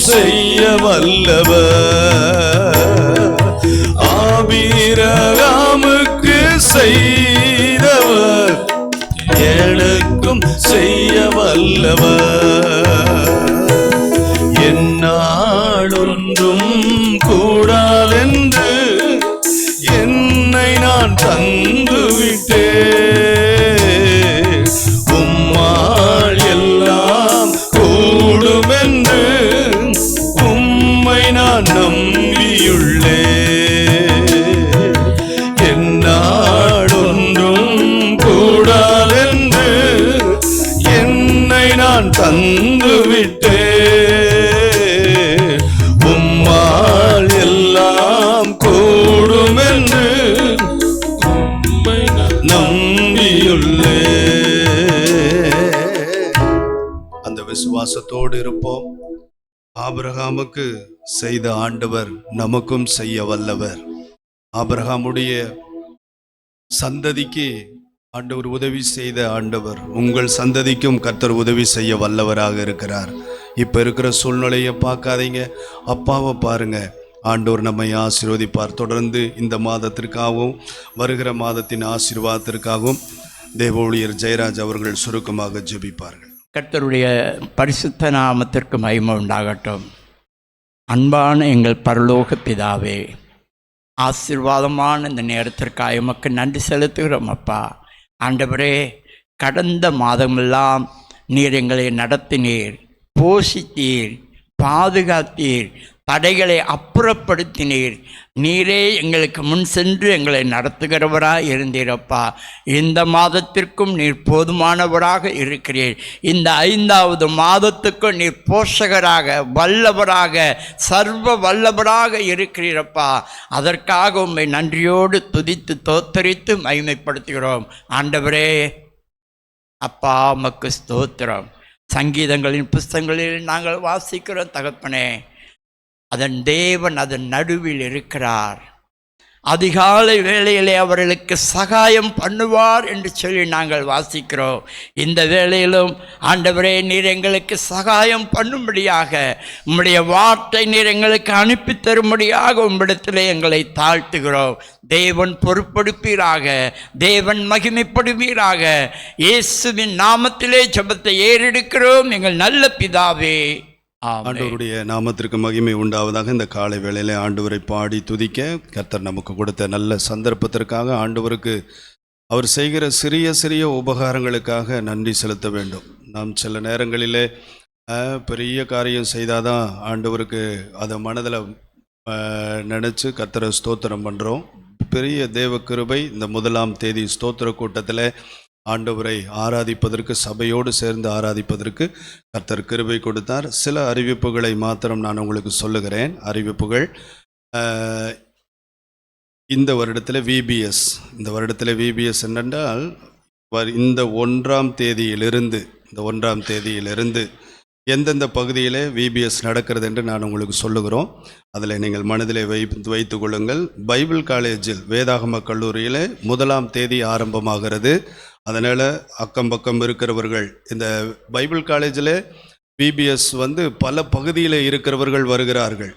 செய்ய வல்லவர். ஆபிரகாமுக்கு செய்தவர் எனக்கும் செய்ய வல்லவர். என்னாலொன்றும் கூடாதென்று என்னை நான் தந்துவிட்டேன். உம்மால் எல்லாம் கூடுமென்று உம்மை நான் நம்பியுள்ளேன். என்னாலொன்றும் கூடாதென்று என்னை நான் தந்துவிட்டேன். உம்மால் எல்லாம் கூடுமென்று உம்மை நான் நம்பியுள்ளேன். அந்த விசுவாசத்தோடு இருப்போம். ஆபிரகாமுக்கு செய்த ஆண்டவர் நமக்கும் செய்ய வல்லவர். ஆபிரகாமுடைய சந்ததிக்கு ஆண்டவர் உதவி செய்த ஆண்டவர் உங்கள் சந்ததிக்கும் கர்த்தர் உதவி செய்ய வல்லவராக இருக்கிறார். இப்போ இருக்கிற சூழ்நிலையை பார்க்காதீங்க, அப்பாவை பாருங்க. ஆண்டவர் நம்மை ஆசீர்வதிப்பார். தொடர்ந்து இந்த மாதத்திற்காகவும் வருகிற மாதத்தின் ஆசீர்வாதத்திற்காகவும் தேவ ஊழியர் ஜெயராஜ் அவர்கள் சுருக்கமாக ஜெபிப்பார்கள். கர்த்தருடைய பரிசுத்த நாமத்திற்கு மகிமை உண்டாகட்டும். அன்பான எங்கள் பரலோக பிதாவே, ஆசீர்வாதமான இந்த நேரத்திற்காக எமக்கு நன்றி செலுத்துகிறோம் அப்பா. ஆண்டவரே, கடந்த மாதமெல்லாம் நீர் எங்களை நடத்தினீர், போஷித்தீர், பாதுகாத்தீர், தடைகளை அப்புறப்படுத்தினீர். நீரே எங்களுக்கு முன் சென்று எங்களை நடத்துகிறவராக இருந்தீரப்பா. இந்த மாதத்திற்கும் நீர் போதுமானவராக இருக்கிறீர். இந்த 5வது மாதத்துக்கும் நீர் போஷகராக, வல்லவராக, சர்வ வல்லவராக இருக்கிறீரப்பா. அதற்காக உம்மை நன்றியோடு துதித்து தோத்தரித்து மகிமைப்படுத்துகிறோம். ஆண்டவரே அப்பா, உமக்கு ஸ்தோத்திரம். சங்கீதங்களின் புஸ்தகங்களில் நாங்கள் வாசிக்கிறோம் தகப்பனே, அதன் தேவன் அதன் நடுவில் இருக்கிறார். அதிகாலை வேளையிலே அவர்களுக்கு சகாயம் பண்ணுவார் என்று சொல்லி நாங்கள் வாசிக்கிறோம். இந்த வேளையிலும் ஆண்டவரே, நீர் எங்களுக்கு சகாயம் பண்ணும்படியாக உம்முடைய வார்த்தை நீர் எங்களுக்கு அனுப்பி தரும்படியாக உம்மிடத்திலே எங்களை தாழ்த்துகிறோம். தேவன் பொறுப்படுப்பீராக, தேவன் மகிமைப்படுவீராக. இயேசுவின் நாமத்திலே ஜெபத்தை ஏறெடுக்கிறோம் எங்கள் நல்ல பிதாவே. ஆண்டவருடைய நாமத்திற்கு மகிமை உண்டாவதாக. இந்த காலை வேளையிலே ஆண்டவரை பாடி துதிக்க கர்த்தர் நமக்கு கொடுத்த நல்ல சந்தர்ப்பத்திற்காக ஆண்டவருக்கு அவர் செய்கிற சிறிய சிறிய உபகாரங்களுக்காக நன்றி செலுத்த வேண்டும். நாம் சில நேரங்களிலே பெரிய காரியம் செய்தாதான் ஆண்டவருக்கு அதை மனதில் நினச்சி கர்த்தரை ஸ்தோத்திரம் பண்ணுறோம். பெரிய தேவ கிருபை இந்த 1ஆம் தேதி ஸ்தோத்திர கூட்டத்தில் ஆண்டவரை ஆராதிப்பதற்கு, சபையோடு சேர்ந்து ஆராதிப்பதற்கு கர்த்தர் கிருபை கொடுத்தார். சில அறிவிப்புகளை மாத்திரம் நான் உங்களுக்கு சொல்லுகிறேன். அறிவிப்புகள்: இந்த வருடத்தில் விபிஎஸ், என்னென்றால் இந்த 1ஆம் தேதியிலிருந்து எந்தெந்த பகுதியிலே விபிஎஸ் நடக்கிறது என்று நான் உங்களுக்கு சொல்லுகிறோம். அதில் நீங்கள் மனதிலே வைத்து கொள்ளுங்கள். பைபிள் காலேஜில், வேதாகம கல்லூரியில் 1ஆம் தேதி ஆரம்பமாகிறது. அதனால் அக்கம் பக்கம் இருக்கிறவர்கள், இந்த பைபிள் காலேஜில் பிபிஎஸ் பல பகுதியில் இருக்கிறவர்கள் வருகிறார்கள்.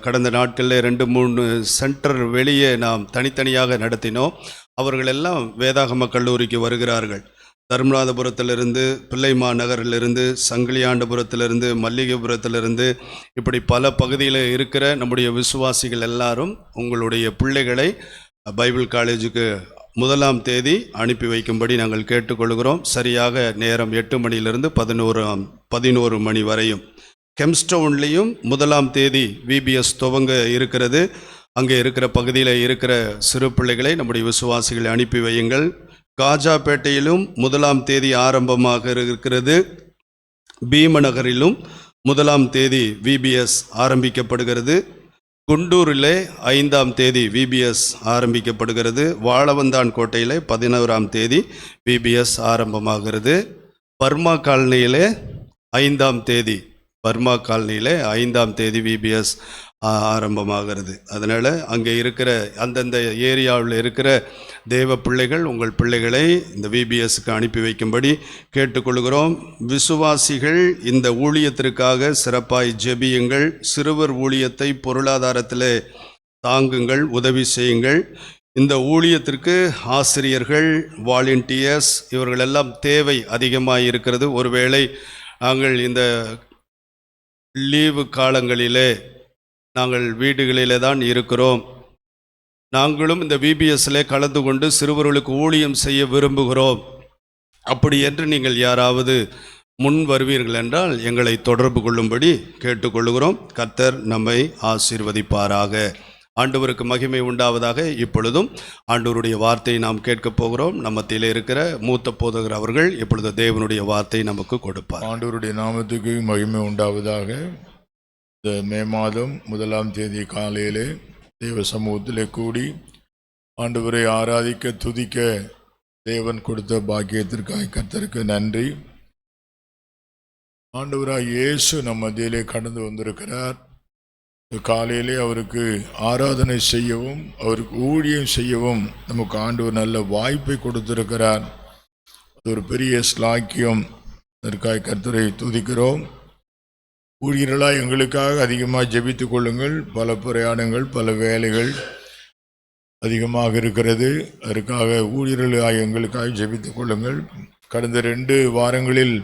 கடந்த நாட்களில் 2-3 சென்டர் வெளியே நாம் தனித்தனியாக நடத்தினோம். அவர்களெல்லாம் வேதாகம கல்லூரிக்கு வருகிறார்கள். தர்மநாதபுரத்திலிருந்து, பிள்ளைமா நகரிலிருந்து, சங்கிலியாண்டபுரத்திலிருந்து, மல்லிகைபுரத்திலிருந்து, இப்படி பல பகுதியில் இருக்கிற நம்முடைய விசுவாசிகள் எல்லாரும் உங்களுடைய பிள்ளைகளை பைபிள் காலேஜுக்கு 1ஆம் தேதி அனுப்பி வைக்கும்படி நாங்கள் கேட்டுக்கொள்கிறோம். சரியாக நேரம் 8 மணியிலிருந்து 11 மணி வரையும். கெம்ஸ்டவுன்லேயும் 1ஆம் தேதி விபிஎஸ் துவங்க இருக்கிறது. அங்கே இருக்கிற பகுதியில் இருக்கிற சிறு பிள்ளைகளை நம்முடைய விசுவாசிகளை அனுப்பி வையுங்கள். காஜாப்பேட்டையிலும் 1ஆம் தேதி ஆரம்பமாக இருக்கிறது. பீமநகரிலும் 1ஆம் தேதி விபிஎஸ் ஆரம்பிக்கப்படுகிறது. குண்டூரிலே 5ஆம் தேதி விபிஎஸ் ஆரம்பிக்கப்படுகிறது. வாழவந்தான் கோட்டையிலே 11ஆம் தேதி விபிஎஸ் ஆரம்பமாகிறது. பர்மா காலனியிலே 5ஆம் தேதி விபிஎஸ் ஆரம்பமாகிறது. அதனால் அங்கே இருக்கிற அந்தந்த ஏரியாவில் இருக்கிற தேவ பிள்ளைகள் உங்கள் பிள்ளைகளை இந்த விபிஎஸ்க்கு அனுப்பி வைக்கும்படி கேட்டுக்கொள்கிறோம். விசுவாசிகள் இந்த ஊழியத்திற்காக சிறப்பாய் ஜெபியுங்கள். சிறுவர் ஊழியத்தை பொருளாதாரத்தில் தாங்குங்கள், உதவி செய்யுங்கள். இந்த ஊழியத்திற்கு ஆசிரியர்கள், வாலண்டியர்ஸ் இவர்களெல்லாம் தேவை அதிகமாக இருக்கிறது. ஒருவேளை நாங்கள் இந்த லீவு காலங்களிலே நாங்கள் வீடுகளிலே தான் இருக்கிறோம், நாங்களும் இந்த விபிஎஸ்ல கலந்து கொண்டு சிறுவர்களுக்கு ஊழியம் செய்ய விரும்புகிறோம், அப்படி என்று நீங்கள் யாராவது முன் வருவீர்கள் என்றால் எங்களை தொடர்பு கொள்ளும்படி கேட்டுக்கொள்கிறோம். கர்த்தர் நம்மை ஆசீர்வதிப்பாராக. ஆண்டவருக்கு மகிமை உண்டாவதாக. இப்பொழுதும் ஆண்டவருடைய வார்த்தையை நாம் கேட்கப் போகிறோம். நம்மத்திலே இருக்கிற மூத்த போதகர் அவர்கள் இப்பொழுது தேவனுடைய வார்த்தை நமக்கு கொடுப்பார். ஆண்டவருடைய நாமத்துக்கு மகிமை உண்டாவதாக. இந்த மே மாதம் 1ஆம் தேதி காலையிலே தேவ சமூகத்திலே கூடி ஆண்டவரை ஆராதிக்க துதிக்க தேவன் கொடுத்த பாக்கியத்திற்காக கர்த்தருக்கு நன்றி. ஆண்டவராய் இயேசு நம்ம மத்தியிலே கடந்து வந்திருக்கிறார். காலையிலே அவருக்கு ஆராதனை செய்யவும் அவருக்கு ஊழியம் செய்யவும் நமக்கு ஆண்டவர் நல்ல வாய்ப்பை கொடுத்திருக்கிறார். அது ஒரு பெரிய ஸ்லாக்கியம். அதற்காக கர்த்தரை துதிக்கிறோம். ஊழியர்களாக எங்களுக்காக அதிகமாக ஜெபித்து கொள்ளுங்கள். பல பிரயாணங்கள், பல வேலைகள் அதிகமாக இருக்கிறது. அதற்காக ஊழியர்களாக எங்களுக்காக ஜெபித்து கொள்ளுங்கள். கடந்த 2 வாரங்களில்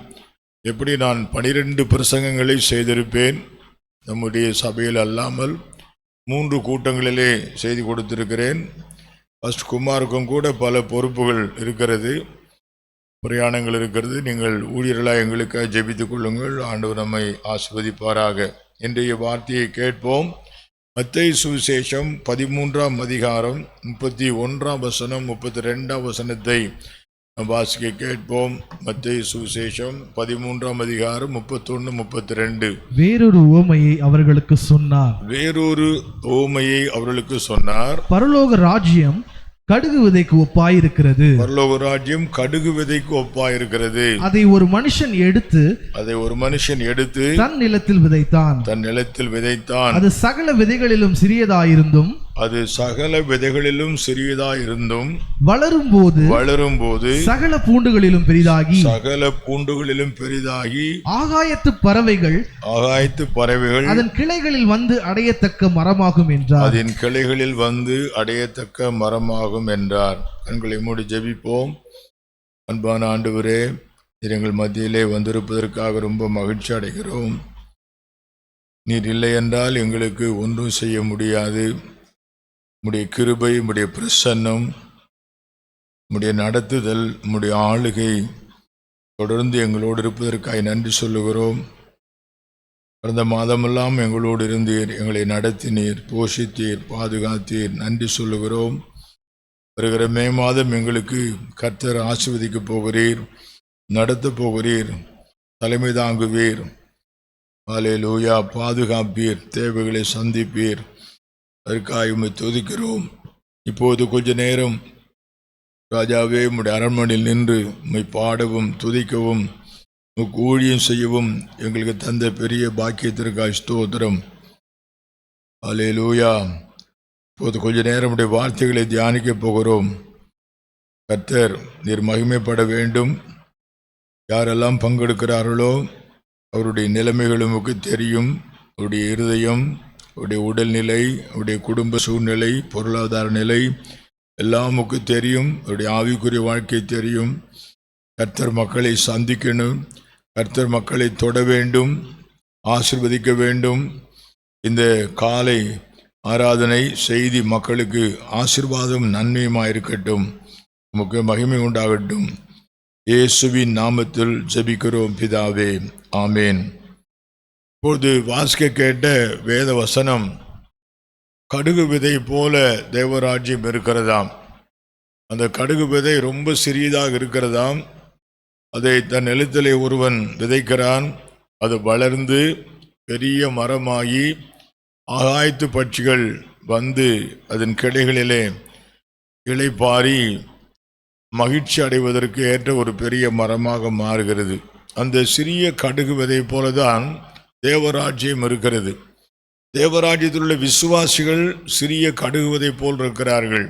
எப்படி நான் 12 பிரசங்கங்களை செய்திருப்பேன். நம்முடைய சபையில் அல்லாமல் 3 கூட்டங்களிலே செய்தி கொடுத்திருக்கிறேன். ஃபர்ஸ்ட் குமாருக்கும் கூட பல பொறுப்புகள் இருக்கிறது, பிரயாணங்கள் இருக்கிறது. நீங்கள் ஊழியர்களாக எங்களுக்காக ஜெபித்துக் கொள்ளுங்கள். ஆண்டவர் நம்மை ஆசீர்வதிப்பாராக. இன்றைய வார்த்தையை கேட்போம். மத்தேயு சுவிசேஷம் 13ஆம் அதிகாரம் 31ஆம் வசனம் 32ஆம் வசனத்தை வாசிக்க கேட்போம். மத்தேயு சுவிசேஷம் 13ஆம் அதிகாரம் 31, 32. வேறொரு உவமையை அவர்களுக்கு சொன்னார். பரலோக ராஜ்யம் கடுகு விதைக்கு ஒப்பாயிருக்கிறது. பரலோக ராஜ்யம் கடுகு விதைக்கு ஒப்பாயிருக்கிறது. அதை ஒரு மனுஷன் எடுத்து தன் நிலத்தில் விதைத்தான். அது சகல விதைகளிலும் சிறியதாயிருந்தும் வளரும் போது சகல பூண்டுகளிலும் பெரிதாகி ஆகாயத்து பறவைகள் அதன் கிளைகளில் வந்து அடையத்தக்க மரமாகும் என்றார். கண்களை மூடி ஜெபிப்போம். அன்பான ஆண்டவரே, நீர் எங்கள் மத்தியிலே வந்திருப்பதற்காக ரொம்ப மகிழ்ச்சி அடைகிறோம். நீர் இல்லை என்றால் எங்களுக்கு ஒன்றும் செய்ய முடியாது. உம்முடைய கிருபை, உம்முடைய பிரசன்னம், உம்முடைய நடத்துதல், உம்முடைய ஆளுகை தொடர்ந்து எங்களோடு இருப்பதற்காக நன்றி சொல்லுகிறோம். கடந்த மாதமெல்லாம் எங்களோடு இருந்தீர், எங்களை நடத்தினீர், போஷித்தீர், பாதுகாத்தீர். நன்றி சொல்லுகிறோம். வருகிற மே மாதம் எங்களுக்கு கர்த்தர் ஆசீர்வதிக்க போகிறீர், நடத்த போகிறீர், தலைமை தாங்குவீர். அல்லேலூயா. பாதுகாப்பீர், தேவைகளை சந்திப்பீர். அதற்காக உம்மை துதிக்கிறோம். இப்போது கொஞ்ச நேரம் ராஜாவே உம்முடைய அரண்மனையில் நின்று உம்மை பாடவும் துதிக்கவும் உமக்கு ஊழியம் செய்யவும் எங்களுக்கு தந்த பெரிய பாக்கியத்திற்காக ஸ்தோத்திரம். அல்லேலூயா. இப்போது கொஞ்ச நேரம் உடைய வார்த்தைகளை தியானிக்க போகிறோம். கர்த்தர் நீர் மகிமைப்பட வேண்டும். யாரெல்லாம் பங்கெடுக்கிறார்களோ அவருடைய நிலைமைகள் உமக்கு தெரியும். அவருடைய இருதயம், அவருடைய உடல்நிலை, அவருடைய குடும்ப சூழ்நிலை, பொருளாதார நிலை எல்லாம் உமக்கு தெரியும். அவருடைய ஆவிக்குரிய வாழ்க்கை தெரியும். கர்த்தர் மக்களை சந்திக்கணும், கர்த்தர் மக்களை தொட வேண்டும், ஆசீர்வதிக்க வேண்டும். இந்த காலை ஆராதனை செய்தி மக்களுக்கு ஆசீர்வாதம் நன்மையுமாயிருக்கட்டும். உமக்கு மகிமை உண்டாகட்டும். இயேசுவின் நாமத்தில் ஜெபிக்கிறோம் பிதாவே, ஆமேன். இப்போது வாசிக்க கேட்ட வேத வசனம், கடுகு விதை போல தேவராஜ்யம் இருக்கிறதாம். அந்த கடுகு விதை ரொம்ப சிறியதாக இருக்கிறதாம். அதை தன் நிலத்திலே ஒருவன் விதைக்கிறான். அது வளர்ந்து பெரிய மரமாகி ஆகாயத்து பட்சிகள் வந்து அதன் கிளைகளிலே இளைப்பாரி மகிழ்ச்சி அடைவதற்கு ஏற்ற ஒரு பெரிய மரமாக மாறுகிறது. அந்த சிறிய கடுகு விதை போலதான் தேவராஜ்யம் இருக்கிறது. தேவராஜ்யத்தில் உள்ள விசுவாசிகள் சிறிய கடுகுவதை போல் இருக்கிறார்கள்.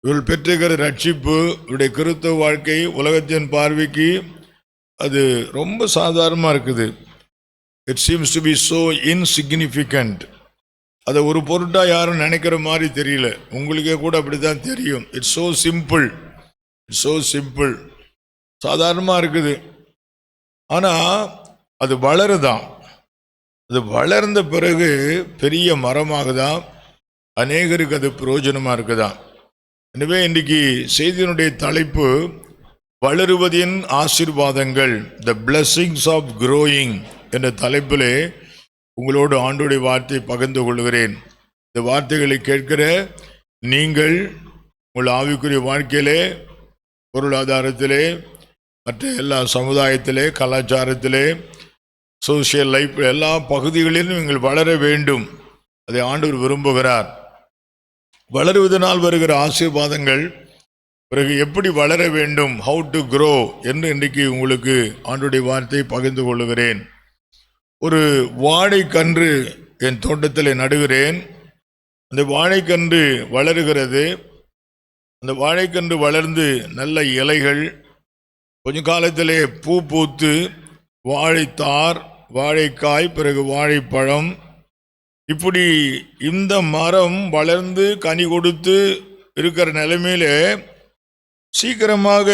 இவர்கள் பெற்றிருக்கிற ரட்சிப்பு, இவருடைய கிறிஸ்தவ வாழ்க்கை உலகத்தின் பார்வைக்கு அது ரொம்ப சாதாரணமாக இருக்குது. It seems to be so insignificant. அதை ஒரு பொருட்டாக யாரும் நினைக்கிற மாதிரி தெரியல. உங்களுக்கே கூட அப்படி தான் தெரியும். It's so simple. It's so simple. சாதாரணமாக இருக்குது. ஆனால் அது வளருதான். அது வளர்ந்த பிறகு பெரிய மரமாக தான் அநேகருக்கு அது பிரயோஜனமாக இருக்குதான். எனவே இன்றைக்கு செய்தியினுடைய தலைப்பு வளருவதின் ஆசீர்வாதங்கள், த blessings ஆஃப் growing என்ற தலைப்பிலே உங்களோடு ஆண்டவருடைய வார்த்தையை பகிர்ந்து கொள்கிறேன். இந்த வார்த்தைகளை கேட்கிற நீங்கள் உங்கள் ஆவிக்குரிய வாழ்க்கையிலே, பொருளாதாரத்திலே, மற்ற எல்லா சமுதாயத்திலே, கலாச்சாரத்திலே, சோசியல் லைஃப் எல்லா பகுதிகளிலும் நீங்கள் வளர வேண்டும். அதை ஆண்டவர் விரும்புகிறார். வளருவதனால் வருகிற ஆசீர்வாதங்கள், பிறகு எப்படி வளர வேண்டும், ஹவு டு க்ரோ என்று இன்றைக்கு உங்களுக்கு ஆண்டவருடைய வார்த்தையை பகிர்ந்து கொள்ளுகிறேன். ஒரு வாழைக்கன்று என் தோட்டத்தில் நடுகிறேன். அந்த வாழைக்கன்று வளருகிறது. அந்த வாழைக்கன்று வளர்ந்து நல்ல இலைகள், கொஞ்ச காலத்திலே பூ பூத்து வாழைத்தார், வாழைக்காய், பிறகு வாழைப்பழம், இப்படி இந்த மரம் வளர்ந்து கனி கொடுத்து இருக்கிற நிலைமையில சீக்கிரமாக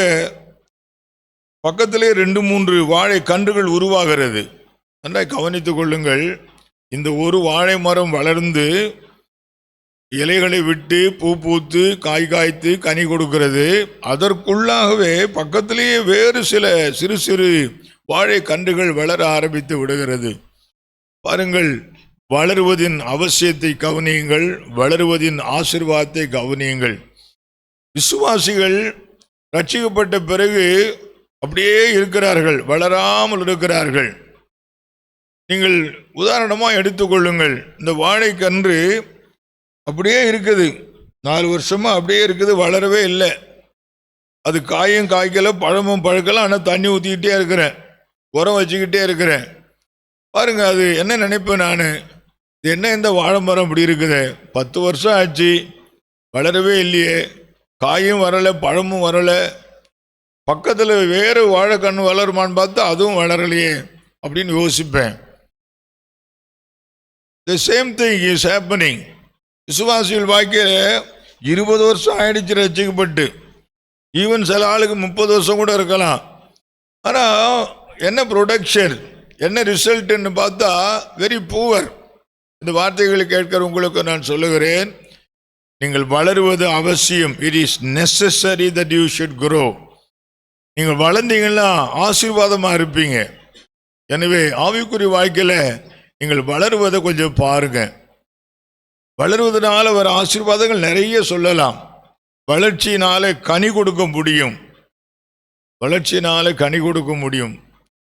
பக்கத்திலே 2-3 வாழை கன்றுகள் உருவாகிறது. நன்றாக கவனித்துக் கொள்ளுங்கள். இந்த ஒரு வாழை மரம் வளர்ந்து இலைகளை விட்டு பூ பூத்து காய் காய்த்து கனி கொடுக்கிறது. அதற்குள்ளாகவே பக்கத்திலேயே வேறு சில சிறு சிறு வாழை கன்றுகள் வளர ஆரம்பித்து விடுகிறது. பாருங்கள், வளருவதின் அவசியத்தை கவனியுங்கள், வளருவதின் ஆசீர்வாதத்தை கவனியுங்கள். விசுவாசிகள் ரட்சிக்கப்பட்ட பிறகு அப்படியே இருக்கிறார்கள், வளராமல் இருக்கிறார்கள். நீங்கள் உதாரணமாக எடுத்துக்கொள்ளுங்கள். இந்த வாழைக்கன்று அப்படியே இருக்குது, 4 வருஷமா அப்படியே இருக்குது, வளரவே இல்லை. அது காயும் காய்க்கல, பழமும் பழுக்கல, ஆனால் தண்ணி ஊற்றிக்கிட்டே இருக்கிறேன், உரம் வச்சுக்கிட்டே இருக்கிறேன். பாருங்க, அது என்ன நினைப்பேன் நான், இது என்ன இந்த வாழை மரம் இப்படி இருக்குது, 10 வருஷம் ஆச்சு, வளரவே இல்லையே, காயும் வரலை, பழமும் வரலை, பக்கத்தில் வேறு வாழைக்கன்று வளருமான்னு பார்த்தா அதுவும் வளரலையே அப்படின்னு யோசிப்பேன். The same thing is happening. விசுவாசிகள் வாழ்க்கையில் 20 வருஷம் ஆயிடுச்சு ரட்சிக்கப்பட்டு, ஈவன் சில ஆளுக்கு 30 வருஷம் கூட இருக்கலாம். ஆனால் என்ன ப்ரொடக்ஷன், என்ன ரிசல்ட்னு பார்த்தா வெரி புவர். இந்த வார்த்தைகளை கேட்கிற உங்களுக்கு நான் சொல்லுகிறேன், நீங்கள் வளருவது அவசியம். It is necessary that you should grow. நீங்கள் வளர்ந்தீங்கன்னா ஆசீர்வாதமாக இருப்பீங்க. எனவே ஆவிக்குரிய வாழ்க்கையில் நீங்கள் வளருவதை கொஞ்சம் பாருங்க. வளருவதனால வர ஆசீர்வாதங்கள் நிறைய சொல்லலாம். வளர்ச்சியினால கனி கொடுக்க முடியும், வளர்ச்சியினால கனி கொடுக்க முடியும்.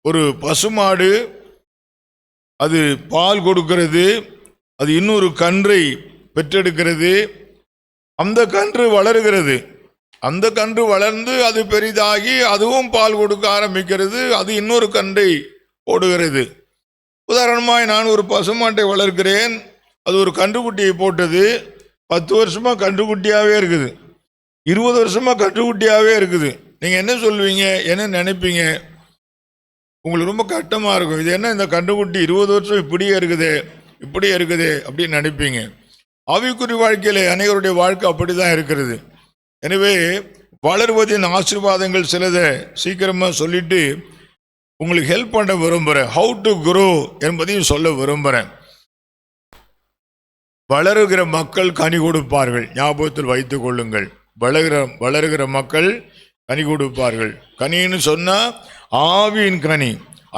ஒரு பசுமாடு அது பால் கொடுக்கிறது, அது இன்னொரு கன்றை பெற்றெடுக்கிறது, அந்த கன்று வளருகிறது, அந்த கன்று வளர்ந்து அது பெரிதாகி அதுவும் பால் கொடுக்க ஆரம்பிக்கிறது, அது இன்னொரு கன்றை போடுகிறது. உதாரணமாக நான் ஒரு பசுமாட்டை வளர்க்கிறேன், அது ஒரு கன்றுக்குட்டியை போட்டது, 10 வருஷமா கன்றுக்குட்டியாகவே இருக்குது, 20 வருஷமா கன்றுக்குட்டியாகவே இருக்குது. நீங்கள் என்ன சொல்லுவீங்க, என்ன நினைப்பீங்க? உங்களுக்கு ரொம்ப கஷ்டமாக இருக்கும். இது என்ன இந்த கன்றுக்குட்டி 20 வருஷம் இப்படியே இருக்குது, இப்படியே இருக்குது அப்படின்னு நினைப்பீங்க. ஆவிக்குரிய வாழ்க்கையில் அனைவருடைய வாழ்க்கை அப்படி தான் இருக்கிறது. எனவே வளருவதின் ஆசீர்வாதங்கள் சிலதை சீக்கிரமாக சொல்லிட்டு உங்களுக்கு ஹெல்ப் பண்ண விரும்புகிறேன். ஹவு டு grow என்பதையும் சொல்ல விரும்புகிறேன். வளருகிற மக்கள் கனி கொடுப்பார்கள், ஞாபகத்தில் வைத்துக் கொள்ளுங்கள். வளருகிற மக்கள் கனி கொடுப்பார்கள். கனின்னு சொன்னால் ஆவியின் கனி,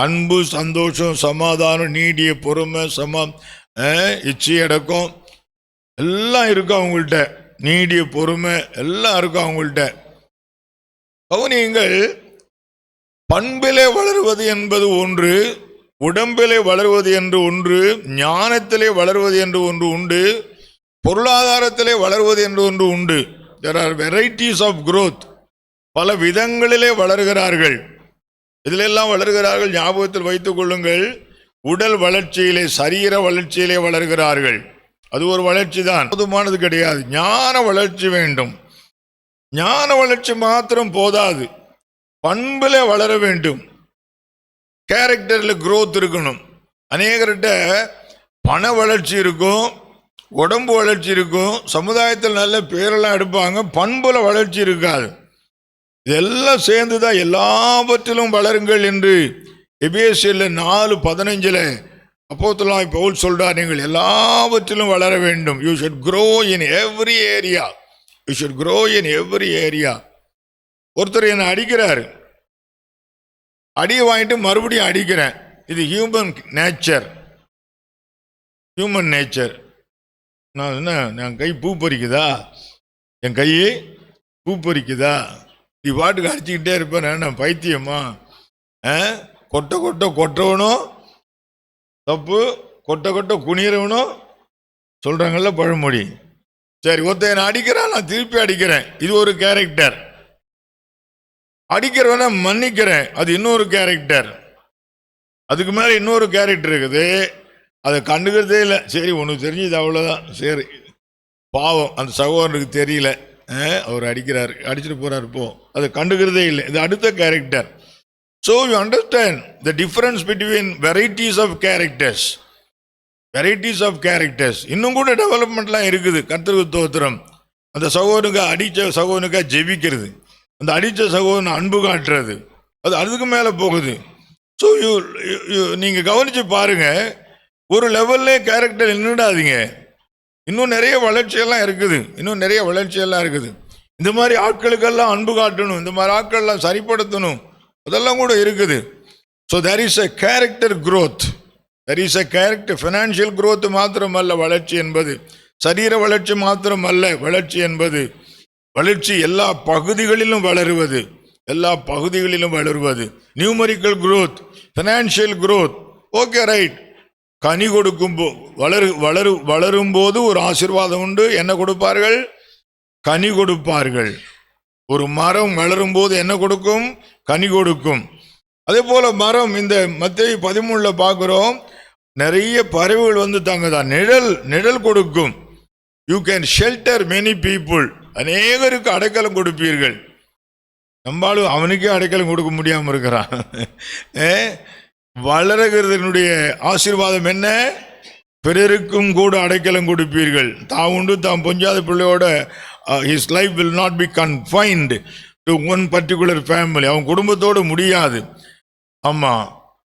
அன்பு, சந்தோஷம், சமாதானம், நீடிய பொறுமை, இச்சை அடக்கம் எல்லாம் இருக்கும் அவங்கள்ட்ட. நீடிய பொறுமை எல்லாம் இருக்கும் அவங்கள்ட்ட. கவனியுங்கள், பண்பிலே வளருவது என்பது ஒன்று, உடம்பிலே வளருவது என்று ஒன்று, ஞானத்திலே வளருவது என்று ஒன்று உண்டு, பொருளாதாரத்திலே வளருவது என்று ஒன்று உண்டு. There are varieties of growth. பல விதங்களிலே வளர்கிறார்கள். இதிலெல்லாம் வளர்கிறார்கள். ஞாபகத்தில் வைத்துக் கொள்ளுங்கள். உடல் வளர்ச்சியிலே, சரீர வளர்ச்சியிலே வளர்கிறார்கள். அது ஒரு வளர்ச்சி தான், போதுமானது கிடையாது. ஞான வளர்ச்சி வேண்டும். ஞான வளர்ச்சி மாத்திரம் போதாது, பண்புல வளர வேண்டும், கேரக்டர்ல growth இருக்கணும். அநேகர்கிட்ட பண வளர்ச்சி இருக்கும், உடம்பு வளர்ச்சி இருக்கும், சமுதாயத்தில் நல்ல பேரெல்லாம் எடுப்பாங்க, பண்புல வளர்ச்சி இருக்காது. இதெல்லாம் சேர்ந்துதான் எல்லாவற்றிலும் வளருங்கள் என்று எபேசியர்ல 4:15 அப்போஸ்தலனாகிய பவுல் சொல்றார், நீங்கள் எல்லாவற்றிலும் வளர வேண்டும். You should grow in every area. You should grow in every area. ஒருத்தர் என்னை அடிக்கிறாரு, அடியை வாங்கிட்டு மறுபடியும் அடிக்கிறேன். இது ஹியூமன் நேச்சர். நான் என்ன, என் கை பூ பறிக்குதா, என் கையை பூ பறிக்குதா, நீ பாட்டுக்கு அடிச்சுக்கிட்டே இருப்பேன், நான் பைத்தியமா? கொட்டை கொட்டை கொட்டவனும் தப்பு, கொட்டை கொட்டை குனியறவனும் சொல்றாங்கல்ல பழமொழி. சரி, ஒருத்தன் என்ன அடிக்கிறான், நான் திருப்பி அடிக்கிறேன், இது ஒரு கேரக்டர். அடிக்கிறவன மன்னிக்கிறேன், அது இன்னொரு கேரக்டர். அதுக்கு மேல இன்னொரு கேரக்டர் இருக்குது, அதை கண்டுக்கிறதே இல்லை. சரி, உனக்கு தெரிஞ்சது அவ்வளோதான். சரி, பாவம் அந்த சகோதரனுக்கு தெரியல, அவர் அடிக்கிறாரு, அடிச்சுட்டு போறாரு, போ, அதை கண்டுக்கிறதே இல்லை. இது அடுத்த character. So you understand the difference between varieties of characters. Varieties of characters இன்னும் கூட டெவலப்மெண்ட்லாம் இருக்குது. கர்த்தருக்கு ஸ்தோத்திரம். அந்த சகோதரனுக்கு அடித்த சகோதரனுக்காக ஜெபிக்கிறது, அந்த அடித்த சகோதரன் அன்பு காட்டுறது, அது அதுக்கு மேலே போகுது. ஸோ நீங்கள் கவனித்து பாருங்க, ஒரு லெவல்லே கேரக்டர் நின்றுடாதீங்க. இன்னும் நிறைய வளர்ச்சியெல்லாம் இருக்குது, இந்த மாதிரி ஆட்களுக்கெல்லாம் அன்பு காட்டணும், இந்த மாதிரி ஆட்கள்லாம் சரிப்படுத்தணும், அதெல்லாம் கூட இருக்குது. So there is a character growth. there is a character. financial growth மாத்திரமல்ல வளர்ச்சி என்பது, சரீர வளர்ச்சி மாத்திரமல்ல வளர்ச்சி என்பது, வளர்ச்சி எல்லா பகுதிகளிலும் வளருவது, numerical growth, financial growth. Okay, right. கனி கொடுக்கும் வளரும் போது ஒரு ஆசீர்வாதம் உண்டு. என்ன கொடுப்பார்கள்? கனி கொடுப்பார்கள். ஒரு மரம் வளரும் போது என்ன கொடுக்கும்? கனி கொடுக்கும். அதே போல மரம், இந்த மத்தேயு 13 பார்க்கிறோம், நிறைய பறவைகள் வந்து தங்கதான், நிழல் கொடுக்கும். You can shelter many people. அநேகருக்கு அடைக்கலம் கொடுப்பீர்கள். நம்மளும் அவனுக்கே அடைக்கலம் கொடுக்க முடியாம இருக்கிறான். வளருகிறதனுடைய ஆசீர்வாதம் என்ன? பிறருக்கும் கூட அடைக்கலம் கொடுப்பீர்கள். தான் உண்டு தாம் பொஞ்சாத பிள்ளையோட his life will not be confined to one particular family. அவன் குடும்பத்தோடு முடியாது. ஆமா,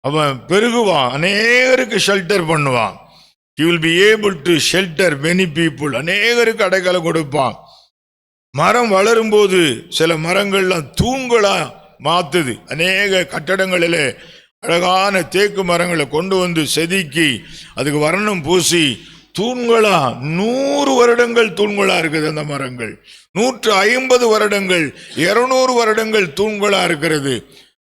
அவன் பெருகுவான், அநேகருக்கு ஷெல்டர் பண்ணுவான். he will be able to shelter many people. அநேகருக்கு அடைக்கலம் கொடுப்பான். மரம் வளரும் போது சில மரங்கள்லாம் தூண்களா மாத்துது. அநேக கட்டடங்களிலே அழகான தேக்கு மரங்களை கொண்டு வந்து செதுக்கி அதுக்கு வர்ணம் பூசி தூண்களா, 100 வருடங்கள் தூண்களா இருக்குது. அந்த மரங்கள் 150 வருடங்கள் 200 வருடங்கள் தூண்களா இருக்கிறது.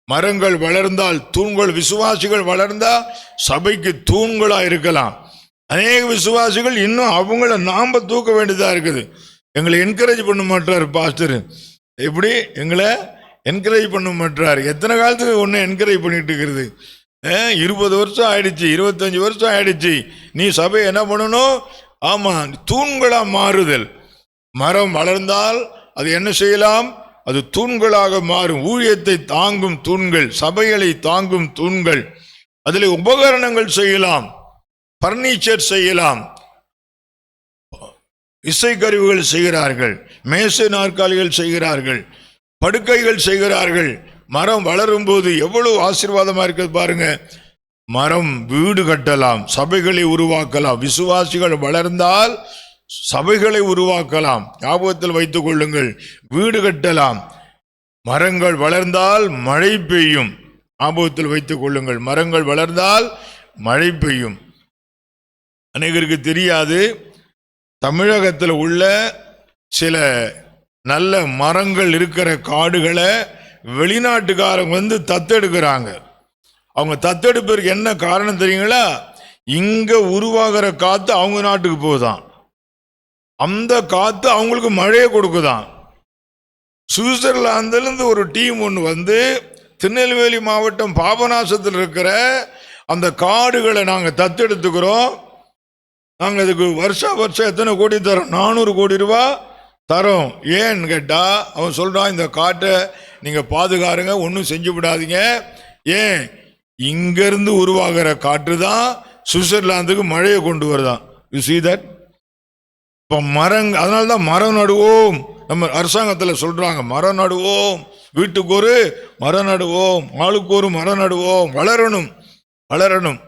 மரங்கள் வளர்ந்தால் தூண்கள், விசுவாசிகள் வளர்ந்தா சபைக்கு தூண்களா இருக்கலாம். அநேக விசுவாசிகள் இன்னும் அவங்கள நாம தூக்க வேண்டியதா இருக்குது. எங்களை என்கரேஜ் பண்ண மாட்டார் பாஸ்டர். எப்படி எங்களை என்கரேஜ் பண்ண மாட்டார்? எத்தனை காலத்துக்கு ஒன்று என்கரேஜ் பண்ணிட்டு இருக்கிறது? 20 வருஷம் ஆயிடுச்சு, 25 வருஷம் ஆயிடுச்சு. நீ சபை என்ன பண்ணணும்? ஆமா, தூண்களா மாறுதல். மரம் வளர்ந்தால் அது என்ன செய்யலாம்? அது தூண்களாக மாறும். ஊழியத்தை தாங்கும் தூண்கள், சபைகளை தாங்கும் தூண்கள். அதில் உபகரணங்கள் செய்யலாம், பர்னிச்சர் செய்யலாம், இசைக்கருவிகள் செய்கிறார்கள், மேசை நாற்காலிகள் செய்கிறார்கள், படுக்கைகள் செய்கிறார்கள். மரம் வளரும் போது எவ்வளவு ஆசீர்வாதமா இருக்குது பாருங்க. மரம் வீடு கட்டலாம், சபைகளை உருவாக்கலாம். விசுவாசிகள் வளர்ந்தால் சபைகளை உருவாக்கலாம். ஞாபகத்தில் வைத்துக் கொள்ளுங்கள், வீடு கட்டலாம். மரங்கள் வளர்ந்தால் மழை பெய்யும். ஞாபகத்தில் வைத்துக் கொள்ளுங்கள், மரங்கள் வளர்ந்தால் மழை பெய்யும். அநேகருக்கு தெரியாது, தமிழகத்தில் உள்ள சில நல்ல மரங்கள் இருக்கிற காடுகளை வெளிநாட்டுக்காரங்க வந்து தத்தெடுக்கிறாங்க. அவங்க தத்தெடுப்பதற்கு என்ன காரணம் தெரியுங்களா? இங்க உருவாகிற காத்து அவங்க நாட்டுக்கு போகுதான், அந்த காத்து அவங்களுக்கு மழையை கொடுக்குதான். சுவிட்சர்லாந்திலிருந்து ஒரு டீம் ஒன்று வந்து திருநெல்வேலி மாவட்டம் பாபநாசத்தில் இருக்கிற அந்த காடுகளை நாங்கள் தத்தெடுத்துக்கிறோம். நாங்கள் அதுக்கு வருஷம் எத்தனை கோடி தரோம்? 400 கோடி ரூபா தரோம். ஏன்னு கேட்டால் அவன் சொல்கிறான், இந்த காட்டை நீங்கள் பாதுகாருங்க, ஒன்றும் செஞ்சு விடாதீங்க. ஏன்? இங்கேருந்து உருவாகிற காற்று தான் சுவிட்சர்லாந்துக்கு மழையை கொண்டு வருதான். You see that? இப்போ அதனால தான் மரம் நடுவோம். நம்ம அரசாங்கத்தில் சொல்கிறாங்க, மரம் நடுவோம், வீட்டுக்கு ஒரு மரம் நடுவோம், ஆளுக்கு ஒரு மரம் நடுவோம், வளரணும்.